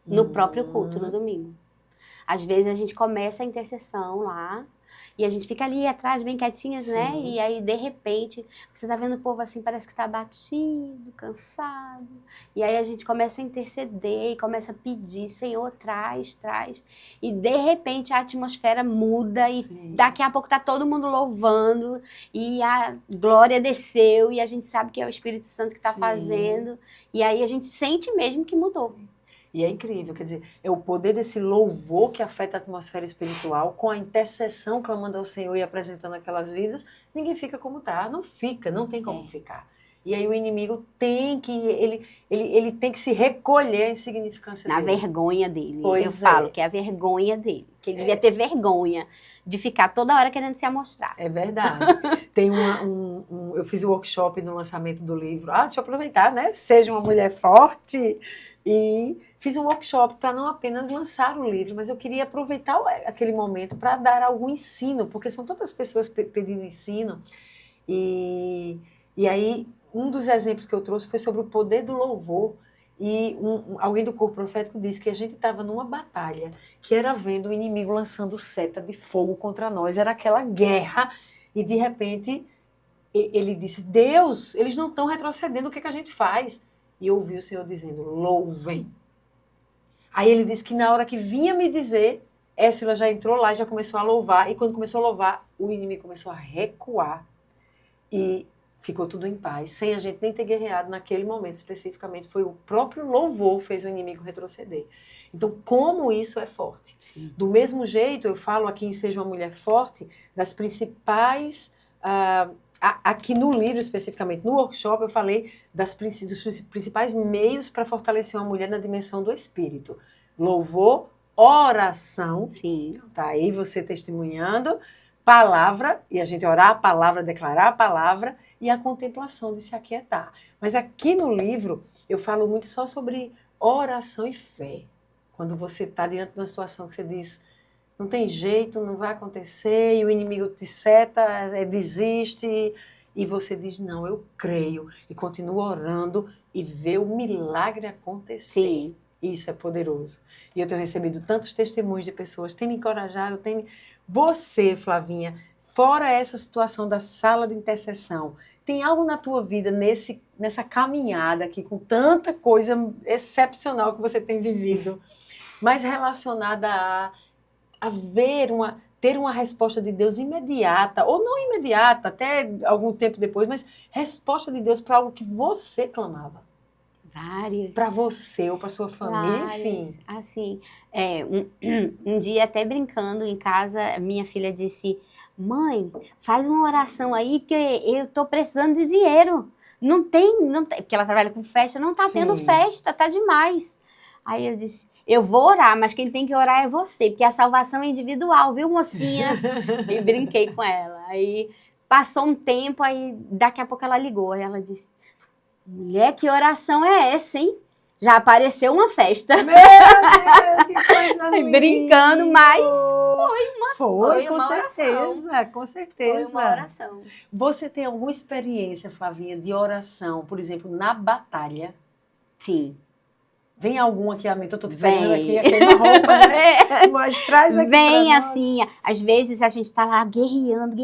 No próprio culto, no domingo. Às vezes a gente começa a intercessão lá, e a gente fica ali atrás, bem quietinhas, né? Sim. E aí, de repente, você tá vendo o povo assim, parece que tá batido, cansado. E aí a gente começa a interceder e começa a pedir, Senhor, traz, traz. E de repente a atmosfera muda e Sim. daqui a pouco tá todo mundo louvando e a glória desceu e a gente sabe que é o Espírito Santo que tá Sim. fazendo. E aí a gente sente mesmo que mudou. E é incrível, quer dizer, é o poder desse louvor que afeta a atmosfera espiritual, com a intercessão clamando ao Senhor e apresentando aquelas vidas, ninguém fica como tá, não fica, não tem como ficar. E aí o inimigo tem que, ele tem que se recolher a insignificância Na dele. vergonha dele. Pois eu é. falo que é a vergonha dele. Que ele devia ter vergonha de ficar toda hora querendo se amostrar. É verdade. Tem eu fiz um workshop no lançamento do livro. Deixa eu aproveitar, né? Seja uma mulher forte. E fiz um workshop para não apenas lançar o livro, mas eu queria aproveitar aquele momento para dar algum ensino, porque são tantas pessoas pedindo ensino. E aí, um dos exemplos que eu trouxe foi sobre o poder do louvor. E alguém do corpo profético disse que a gente estava numa batalha, que era vendo o inimigo lançando seta de fogo contra nós, era aquela guerra, e de repente ele disse, Deus, eles não estão retrocedendo, o que é que a gente faz? E eu ouvi o Senhor dizendo, louvem. Aí ele disse que na hora que vinha me dizer, Éssila já entrou lá e já começou a louvar, e quando começou a louvar, o inimigo começou a recuar, e ficou tudo em paz, sem a gente nem ter guerreado naquele momento especificamente. Foi o próprio louvor que fez o inimigo retroceder. Então, como isso é forte? Sim. Do mesmo jeito, eu falo aqui em Seja uma Mulher Forte, das principais... aqui no livro, especificamente, no workshop, eu falei dos principais meios para fortalecer uma mulher na dimensão do espírito. Louvor, oração, Sim. tá aí você testemunhando, palavra, e a gente orar a palavra, declarar a palavra, e a contemplação de se aquietar. Mas aqui no livro, eu falo muito só sobre oração e fé. Quando você está diante de uma situação que você diz, não tem jeito, não vai acontecer, e o inimigo te seta, desiste, e você diz, não, eu creio, e continua orando, e vê o milagre acontecer. Sim. Isso é poderoso. E eu tenho recebido tantos testemunhos de pessoas, tem me encorajado, Você, Flavinha, fora essa situação da sala de intercessão, tem algo na tua vida nessa caminhada aqui, com tanta coisa excepcional que você tem vivido, mas relacionada a ter uma resposta de Deus imediata, ou não imediata, até algum tempo depois, mas resposta de Deus para algo que você clamava. Várias. Para você ou para sua família, enfim. Assim, um dia até brincando em casa, minha filha disse, mãe, faz uma oração aí, porque eu tô precisando de dinheiro. Não tem, porque ela trabalha com festa, não tá Sim. tendo festa, tá demais. Aí eu disse, eu vou orar, mas quem tem que orar é você, porque a salvação é individual, viu, mocinha? E brinquei com ela. Aí passou um tempo, aí daqui a pouco ela ligou, aí ela disse, mulher, que oração é essa, hein? Já apareceu uma festa. Meu Deus, que coisa linda! Brincando, mas Foi, uma com oração. certeza, com certeza. Foi uma oração. Você tem alguma experiência, Flavinha, de oração, por exemplo, na batalha? Sim. Vem alguma que a mim, eu tô te Vem. pegando aqui, a queima-roupa, né? Mas traz aqui Vem pra nós. assim, às vezes a gente tá lá guerreando,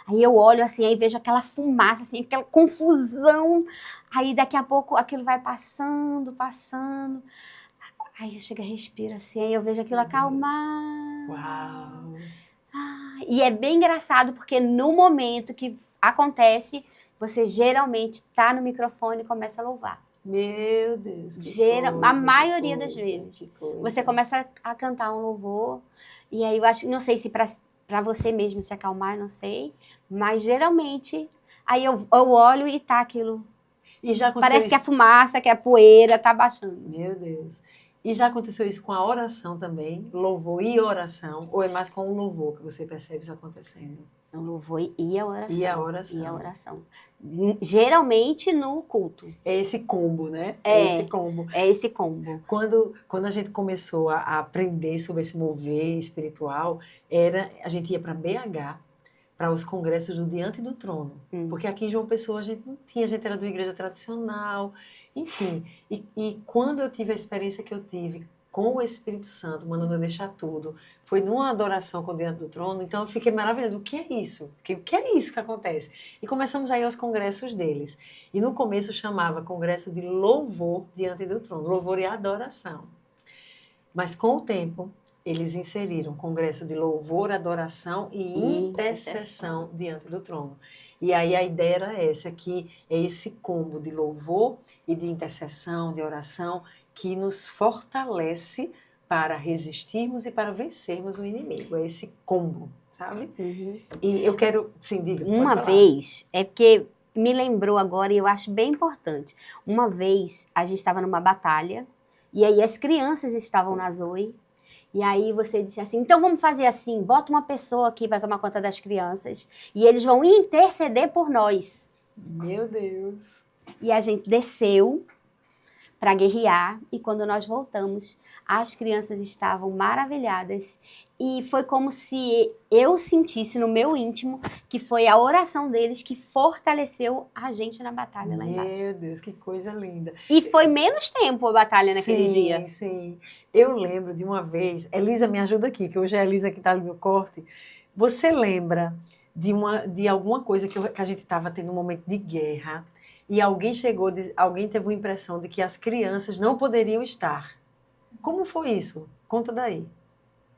aí eu olho assim, aí vejo aquela fumaça, assim, aquela confusão, aí daqui a pouco aquilo vai passando, aí eu chego a respirar assim, aí eu vejo aquilo acalmar. Uau! E é bem engraçado, porque no momento que acontece, você geralmente tá no microfone e começa a louvar. Meu Deus, A maioria das vezes. Você começa a cantar um louvor, e aí eu acho, não sei se para você mesmo se acalmar, não sei, mas geralmente, aí eu olho e tá aquilo. E já aconteceu Parece isso? que a fumaça, que a poeira tá baixando. Meu Deus. E já aconteceu isso com a oração também? Louvor e oração? Ou é mais com o louvor que você percebe isso acontecendo? O louvor e a oração. E a oração. E a oração. Geralmente no culto. É esse combo, né? É. Esse combo. É esse combo. Quando a gente começou a aprender sobre esse mover espiritual, a gente ia para BH, para os congressos do Diante do Trono. Porque aqui em João Pessoa a gente não tinha, a gente era de uma igreja tradicional, enfim. E quando eu tive a experiência que eu tive com o Espírito Santo, mandando eu deixar tudo, foi numa adoração com o Diante do Trono, então eu fiquei maravilhada. O que é isso? O que é isso que acontece? E começamos a ir aos congressos deles. E no começo chamava Congresso de Louvor Diante do Trono, louvor e adoração. Mas com o tempo, eles inseriram Congresso de Louvor, Adoração e Intercessão diante do Trono. E aí a ideia era essa, que é esse combo de louvor e de intercessão, de oração, que nos fortalece para resistirmos e para vencermos o inimigo. É esse combo, sabe? E eu quero, sim, diga. Uma vez, é porque me lembrou agora e eu acho bem importante. Uma vez, a gente estava numa batalha, e aí as crianças estavam na Zoe, e aí você disse assim, então vamos fazer assim, bota uma pessoa aqui para tomar conta das crianças, e eles vão interceder por nós. Meu Deus! E a gente desceu para guerrear, e quando nós voltamos, as crianças estavam maravilhadas, e foi como se eu sentisse no meu íntimo que foi a oração deles que fortaleceu a gente na batalha lá embaixo. Meu Deus, que coisa linda! E foi menos tempo a batalha naquele dia. Sim, sim. Eu lembro de uma vez, Elisa me ajuda aqui, que hoje é a Elisa que está ali no corte. Você lembra de alguma coisa que a gente estava tendo um momento de guerra, e alguém teve uma impressão de que as crianças não poderiam estar. Como foi isso? Conta daí.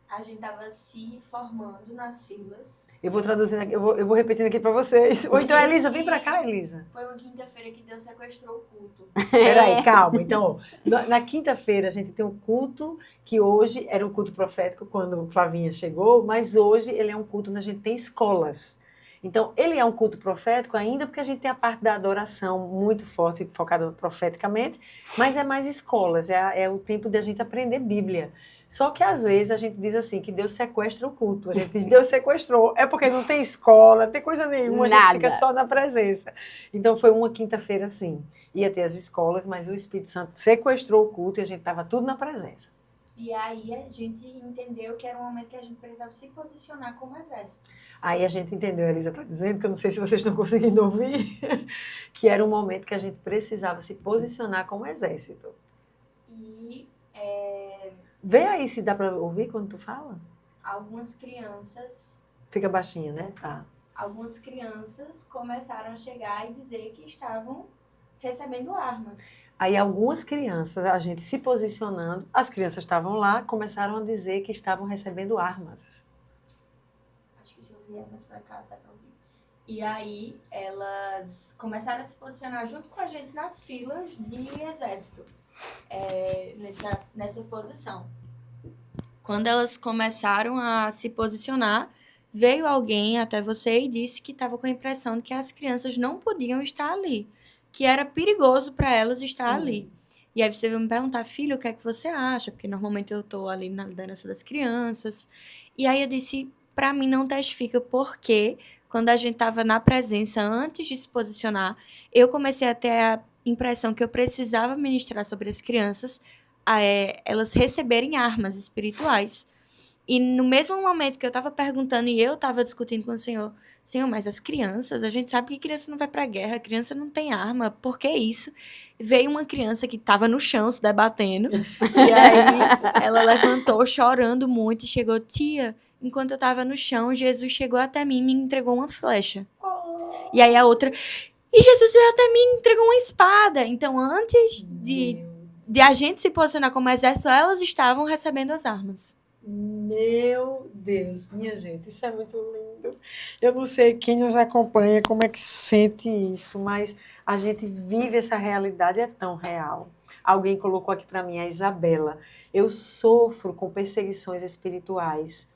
A gente estava se formando nas filas. Eu vou traduzindo aqui, eu vou repetindo aqui para vocês. Ou então, Elisa, vem para cá, Elisa. Foi uma quinta-feira que Deus sequestrou o culto. Peraí, calma. Então, na quinta-feira a gente tem um culto que hoje era um culto profético quando Flavinha chegou, mas hoje ele é um culto onde a gente tem escolas. Então, ele é um culto profético ainda porque a gente tem a parte da adoração muito forte, focada profeticamente, mas é mais escolas, é o tempo de a gente aprender Bíblia. Só que às vezes a gente diz assim, que Deus sequestra o culto. A gente diz, Deus sequestrou. É porque não tem escola, não tem coisa nenhuma, a gente fica só na presença. Então foi uma quinta-feira assim. Ia ter as escolas, mas o Espírito Santo sequestrou o culto e a gente estava tudo na presença. E aí a gente entendeu que era um momento que a gente precisava se posicionar como exército. Aí a gente entendeu, a Elisa está dizendo, que eu não sei se vocês estão conseguindo ouvir, que era um momento que a gente precisava se posicionar como exército. E vê aí se dá para ouvir quando tu fala. Algumas crianças... Fica baixinho, né? Tá. Algumas crianças começaram a chegar e dizer que estavam recebendo armas. Aí algumas crianças, a gente se posicionando, as crianças estavam lá, começaram a dizer que estavam recebendo armas. Acho que se eu vier mais pra cá, dá pra ouvir. E aí elas começaram a se posicionar junto com a gente nas filas de exército, nessa posição. Quando elas começaram a se posicionar, veio alguém até você e disse que estava com a impressão de que as crianças não podiam estar ali, que era perigoso para elas estar ali. E aí você veio me perguntar, filho, o que é que você acha? Porque normalmente eu tô ali na liderança das crianças. E aí eu disse, para mim não testifica, porque quando a gente estava na presença, antes de se posicionar, eu comecei a ter a impressão que eu precisava ministrar sobre as crianças, elas receberem armas espirituais. E no mesmo momento que eu estava perguntando e eu estava discutindo com o Senhor, mas as crianças, a gente sabe que criança não vai para a guerra, criança não tem arma, por que isso? Veio uma criança que estava no chão se debatendo, e aí ela levantou chorando muito e chegou, tia, enquanto eu estava no chão, Jesus chegou até mim e me entregou uma flecha. E aí a outra, e Jesus veio até mim e entregou uma espada. Então antes de a gente se posicionar como exército, elas estavam recebendo as armas. Meu Deus, minha gente, isso é muito lindo. Eu não sei quem nos acompanha, como é que sente isso, mas a gente vive essa realidade, é tão real. Alguém colocou aqui para mim, a Isabela, eu sofro com perseguições espirituais.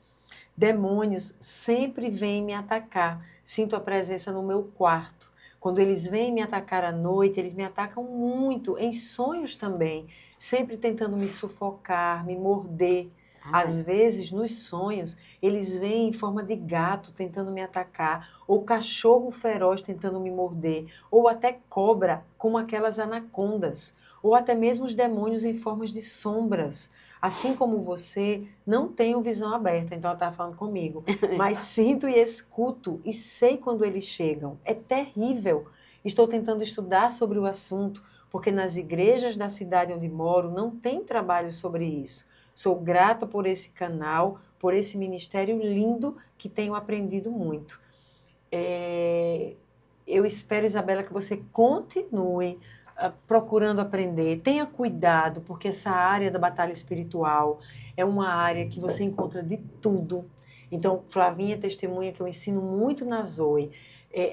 Demônios sempre vêm me atacar, sinto a presença no meu quarto. Quando eles vêm me atacar à noite, eles me atacam muito, em sonhos também, sempre tentando me sufocar, me morder. Às vezes, nos sonhos, eles vêm em forma de gato tentando me atacar, ou cachorro feroz tentando me morder, ou até cobra, como aquelas anacondas, ou até mesmo os demônios em formas de sombras. Assim como você, não tenho visão aberta, então ela estava falando comigo, mas sinto e escuto e sei quando eles chegam. É terrível. Estou tentando estudar sobre o assunto, porque nas igrejas da cidade onde moro não tem trabalho sobre isso. Sou grata por esse canal, por esse ministério lindo que tenho aprendido muito. Eu espero, Isabela, que você continue procurando aprender. Tenha cuidado, porque essa área da batalha espiritual é uma área que você encontra de tudo. Então, Flavinha testemunha que eu ensino muito na Zoe.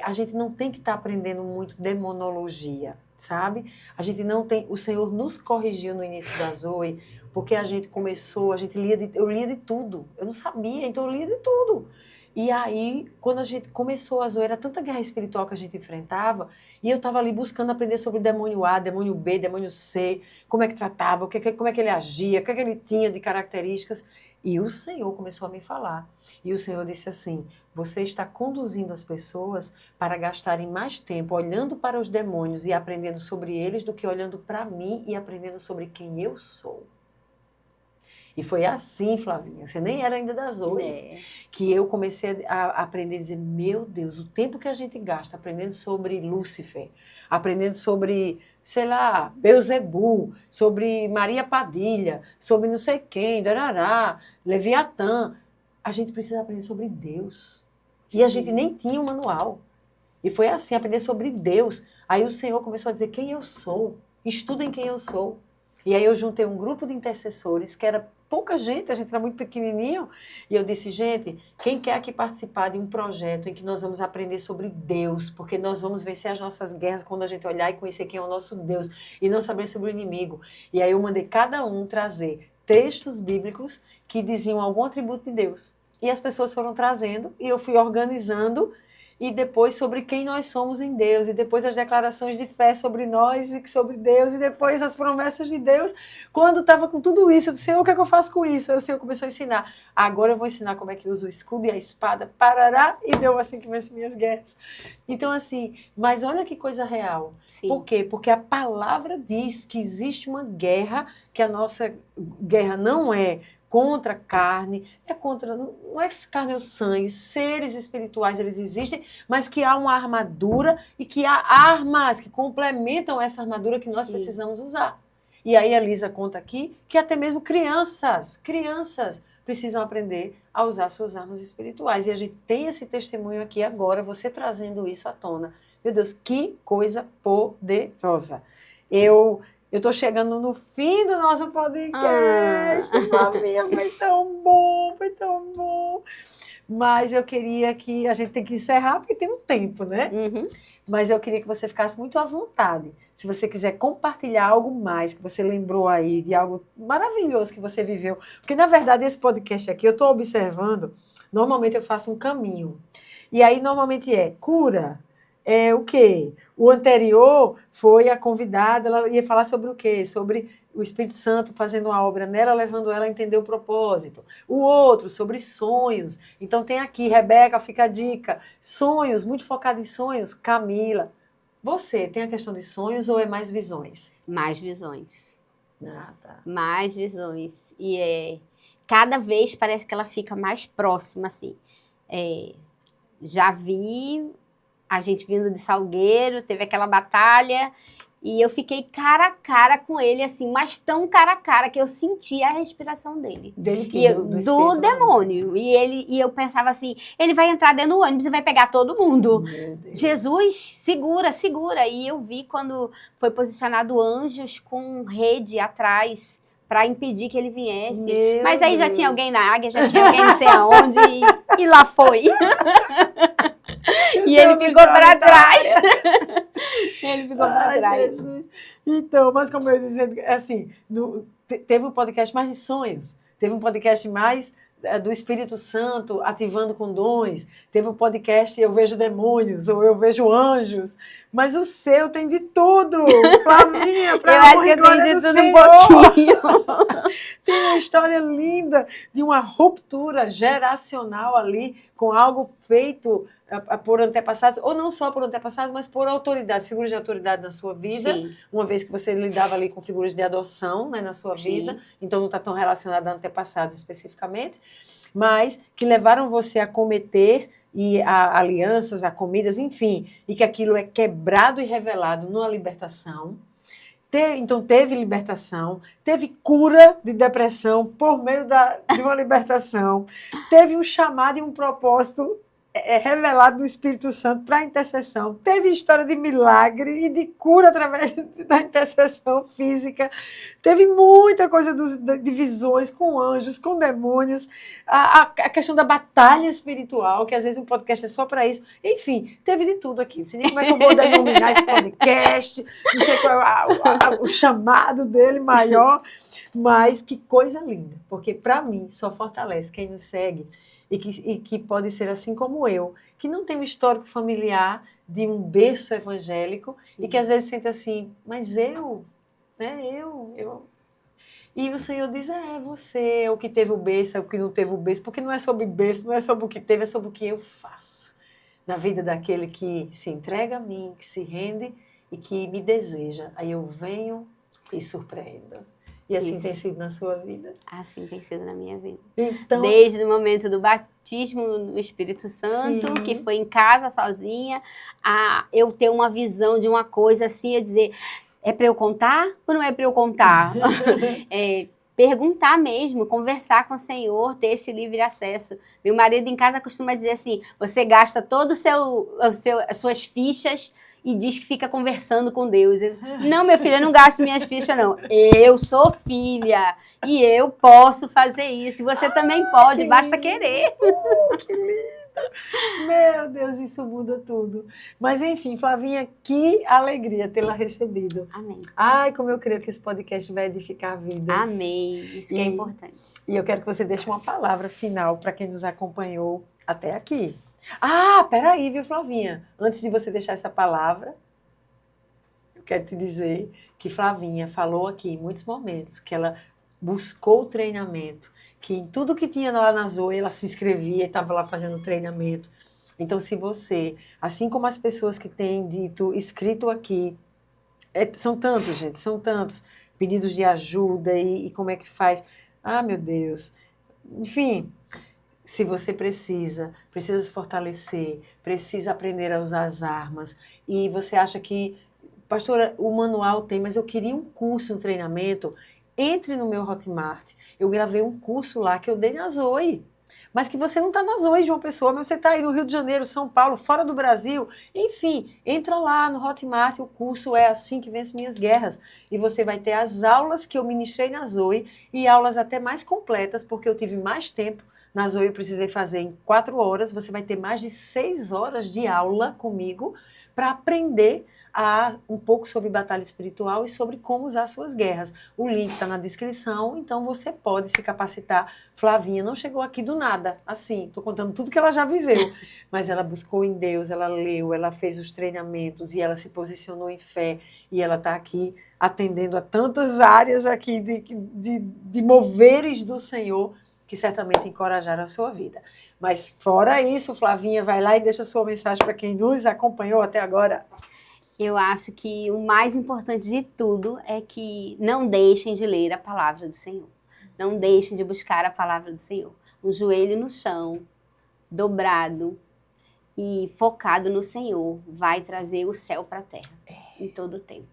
A gente não tem que estar aprendendo muito demonologia, sabe? A gente não tem... O Senhor nos corrigiu no início da Zoe, porque a gente começou, eu lia de tudo. Eu não sabia, então eu lia de tudo. E aí, quando a gente começou a Zoe, era tanta guerra espiritual que a gente enfrentava, e eu estava ali buscando aprender sobre demônio A, demônio B, demônio C, como é que tratava, como é que ele agia, o que é que ele tinha de características. E o Senhor começou a me falar. E o Senhor disse assim: você está conduzindo as pessoas para gastarem mais tempo olhando para os demônios e aprendendo sobre eles do que olhando para mim e aprendendo sobre quem eu sou. E foi assim, Flavinha, você nem era ainda da Zoe, que eu comecei a aprender a dizer, meu Deus, o tempo que a gente gasta aprendendo sobre Lúcifer, aprendendo sobre, sei lá, Beelzebul, sobre Maria Padilha, sobre não sei quem, Darará, Leviatã, a gente precisa aprender sobre Deus. E a gente nem tinha um manual. E foi assim, aprender sobre Deus. Aí o Senhor começou a dizer quem eu sou, estudem quem eu sou. E aí eu juntei um grupo de intercessores, que era pouca gente, a gente era muito pequenininho, e eu disse, gente, quem quer aqui participar de um projeto em que nós vamos aprender sobre Deus, porque nós vamos vencer as nossas guerras quando a gente olhar e conhecer quem é o nosso Deus, e não saber sobre o inimigo. E aí eu mandei cada um trazer textos bíblicos que diziam algum atributo de Deus. E as pessoas foram trazendo, e eu fui organizando, e depois sobre quem nós somos em Deus, e depois as declarações de fé sobre nós e sobre Deus, e depois as promessas de Deus. Quando estava com tudo isso, eu disse, Senhor, o que é que eu faço com isso? Aí o Senhor começou a ensinar. Agora eu vou ensinar como é que usa o escudo e a espada, parará, e deu assim que vence minhas guerras. Então assim, mas olha que coisa real. Sim. Por quê? Porque a palavra diz que existe uma guerra, que a nossa guerra não é contra a carne, não é carne ou sangue, seres espirituais eles existem, mas que há uma armadura e que há armas que complementam essa armadura que nós precisamos usar. E aí a Lisa conta aqui que até mesmo crianças precisam aprender a usar suas armas espirituais. E a gente tem esse testemunho aqui agora, você trazendo isso à tona. Meu Deus, que coisa poderosa. Eu estou chegando no fim do nosso podcast, Flavinha, foi tão bom. Mas eu queria que, a gente tem que encerrar, porque tem um tempo, né? Uhum. Mas eu queria que você ficasse muito à vontade. Se você quiser compartilhar algo mais que você lembrou aí, de algo maravilhoso que você viveu. Porque, na verdade, esse podcast aqui, eu estou observando, normalmente eu faço um caminho. E aí, normalmente cura. O quê? O anterior foi a convidada, ela ia falar sobre o quê? Sobre o Espírito Santo fazendo uma obra nela, levando ela a entender o propósito. O outro, sobre sonhos. Então tem aqui, Rebeca, fica a dica. Sonhos, muito focado em sonhos. Camila, você tem a questão de sonhos ou é mais visões? Mais visões. Ah, tá. Mais visões. E cada vez parece que ela fica mais próxima, assim. Já vi a gente vindo de Salgueiro, teve aquela batalha, e eu fiquei cara a cara com ele, assim, mas tão cara a cara que eu senti a respiração dele. Dele que? Do demônio. E eu pensava assim, ele vai entrar dentro do ônibus e vai pegar todo mundo. Meu Deus. Jesus, segura. E eu vi quando foi posicionado anjos com rede atrás para impedir que ele viesse. Mas aí já tinha alguém na águia, já tinha alguém não sei aonde, e lá foi. E ele ficou para trás. Ele ficou para trás. Jesus. Então, mas como eu ia dizendo, assim, teve um podcast mais de sonhos, teve um podcast mais do Espírito Santo ativando com dons, teve o podcast Eu Vejo Demônios, ou Eu Vejo Anjos, mas o seu tem de tudo, Flavinha, Eu acho que eu tenho de tudo um pouquinho. Tem uma história linda de uma ruptura geracional ali, com algo feito por antepassados, ou não só por antepassados, mas por autoridades, figuras de autoridade na sua vida, Sim. uma vez que você lidava ali com figuras de adoção, né, na sua vida, então não está tão relacionado a antepassados especificamente, mas que levaram você a cometer e a alianças, a comidas, enfim, e que aquilo é quebrado e revelado numa libertação. Então teve libertação, teve cura de depressão por meio de uma libertação, teve um chamado e um propósito revelado do Espírito Santo para a intercessão. Teve história de milagre e de cura através da intercessão física. Teve muita coisa de visões com anjos, com demônios. A questão da batalha espiritual, que às vezes um podcast é só para isso. Enfim, teve de tudo aqui. Não sei nem como é que eu vou denominar esse podcast, não sei qual é o chamado dele maior, mas que coisa linda. Porque, para mim, só fortalece quem nos segue e que pode ser assim como eu, que não tem um histórico familiar de um berço evangélico e que às vezes sente assim, mas eu, né, eu. E o Senhor diz, você, é o que teve o berço, é o que não teve o berço, porque não é sobre berço, não é sobre o que teve, é sobre o que eu faço na vida daquele que se entrega a mim, que se rende e que me deseja. Aí eu venho e surpreendo. E assim Isso. tem sido na sua vida. Assim tem sido na minha vida. Então, Desde o momento do batismo do Espírito Santo, Sim. que foi em casa, sozinha, a eu ter uma visão de uma coisa assim, eu dizer, é para eu contar ou não é para eu contar? Perguntar mesmo, conversar com o Senhor, ter esse livre acesso. Meu marido em casa costuma dizer assim, você gasta todo as suas fichas e diz que fica conversando com Deus. Não, meu filho, eu não gasto minhas fichas, não. Eu sou filha e eu posso fazer isso. Você também pode, basta querer. Que linda! Meu Deus, isso muda tudo. Mas enfim, Flavinha, que alegria tê-la recebido. Amém. Ai, como eu creio que esse podcast vai edificar vidas. Amém. Isso que é importante. E eu quero que você deixe uma palavra final para quem nos acompanhou até aqui. Peraí, viu, Flavinha? Antes de você deixar essa palavra, eu quero te dizer que Flavinha falou aqui em muitos momentos que ela buscou o treinamento, que em tudo que tinha lá na Zoe, ela se inscrevia e estava lá fazendo treinamento. Então, se você, assim como as pessoas que têm escrito aqui, são tantos, gente, são tantos pedidos de ajuda e como é que faz. Meu Deus. Enfim, se você precisa se fortalecer, precisa aprender a usar as armas, e você acha que, pastora, o manual tem, mas eu queria um curso, um treinamento, entre no meu Hotmart. Eu gravei um curso lá que eu dei na Zoe, mas que você não está na Zoe de uma pessoa, mas você está aí no Rio de Janeiro, São Paulo, fora do Brasil, enfim, entra lá no Hotmart, o curso é Assim que Venço Minhas Guerras, e você vai ter as aulas que eu ministrei na Zoe, e aulas até mais completas, porque eu tive mais tempo. Na Zoe eu precisei fazer em 4 horas, você vai ter mais de 6 horas de aula comigo para aprender um pouco sobre batalha espiritual e sobre como usar suas guerras. O link está na descrição, então você pode se capacitar. Flavinha não chegou aqui do nada, assim, estou contando tudo que ela já viveu, mas ela buscou em Deus, ela leu, ela fez os treinamentos e ela se posicionou em fé e ela está aqui atendendo a tantas áreas aqui de moveres do Senhor, que certamente encorajaram a sua vida. Mas fora isso, Flavinha, vai lá e deixa a sua mensagem para quem nos acompanhou até agora. Eu acho que o mais importante de tudo é que não deixem de ler a palavra do Senhor. Não deixem de buscar a palavra do Senhor. Um joelho no chão, dobrado e focado no Senhor, vai trazer o céu para a terra em todo o tempo.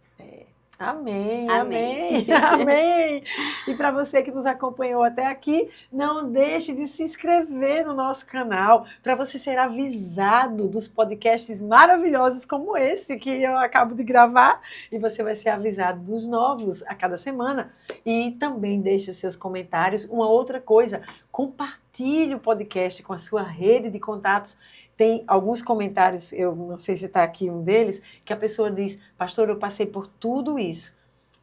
Amém, Amém. amém, amém. E para você que nos acompanhou até aqui, não deixe de se inscrever no nosso canal para você ser avisado dos podcasts maravilhosos como esse que eu acabo de gravar, e você vai ser avisado dos novos a cada semana. E também deixe os seus comentários. Uma outra coisa, compartilhe o podcast com a sua rede de contatos. Tem alguns comentários, eu não sei se está aqui um deles, que a pessoa diz, pastor, eu passei por tudo isso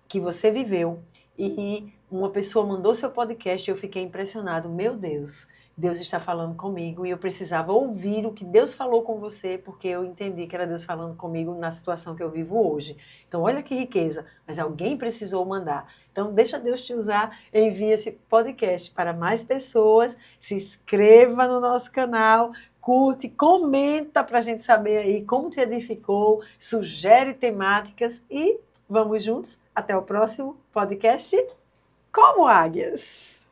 que você viveu e uma pessoa mandou seu podcast e eu fiquei impressionado. Meu Deus, Deus está falando comigo e eu precisava ouvir o que Deus falou com você, porque eu entendi que era Deus falando comigo na situação que eu vivo hoje. Então, olha que riqueza, mas alguém precisou mandar. Então, deixa Deus te usar, envie esse podcast para mais pessoas, se inscreva no nosso canal, curte, comenta para a gente saber aí como te edificou, sugere temáticas e vamos juntos. Até o próximo podcast Como Águias.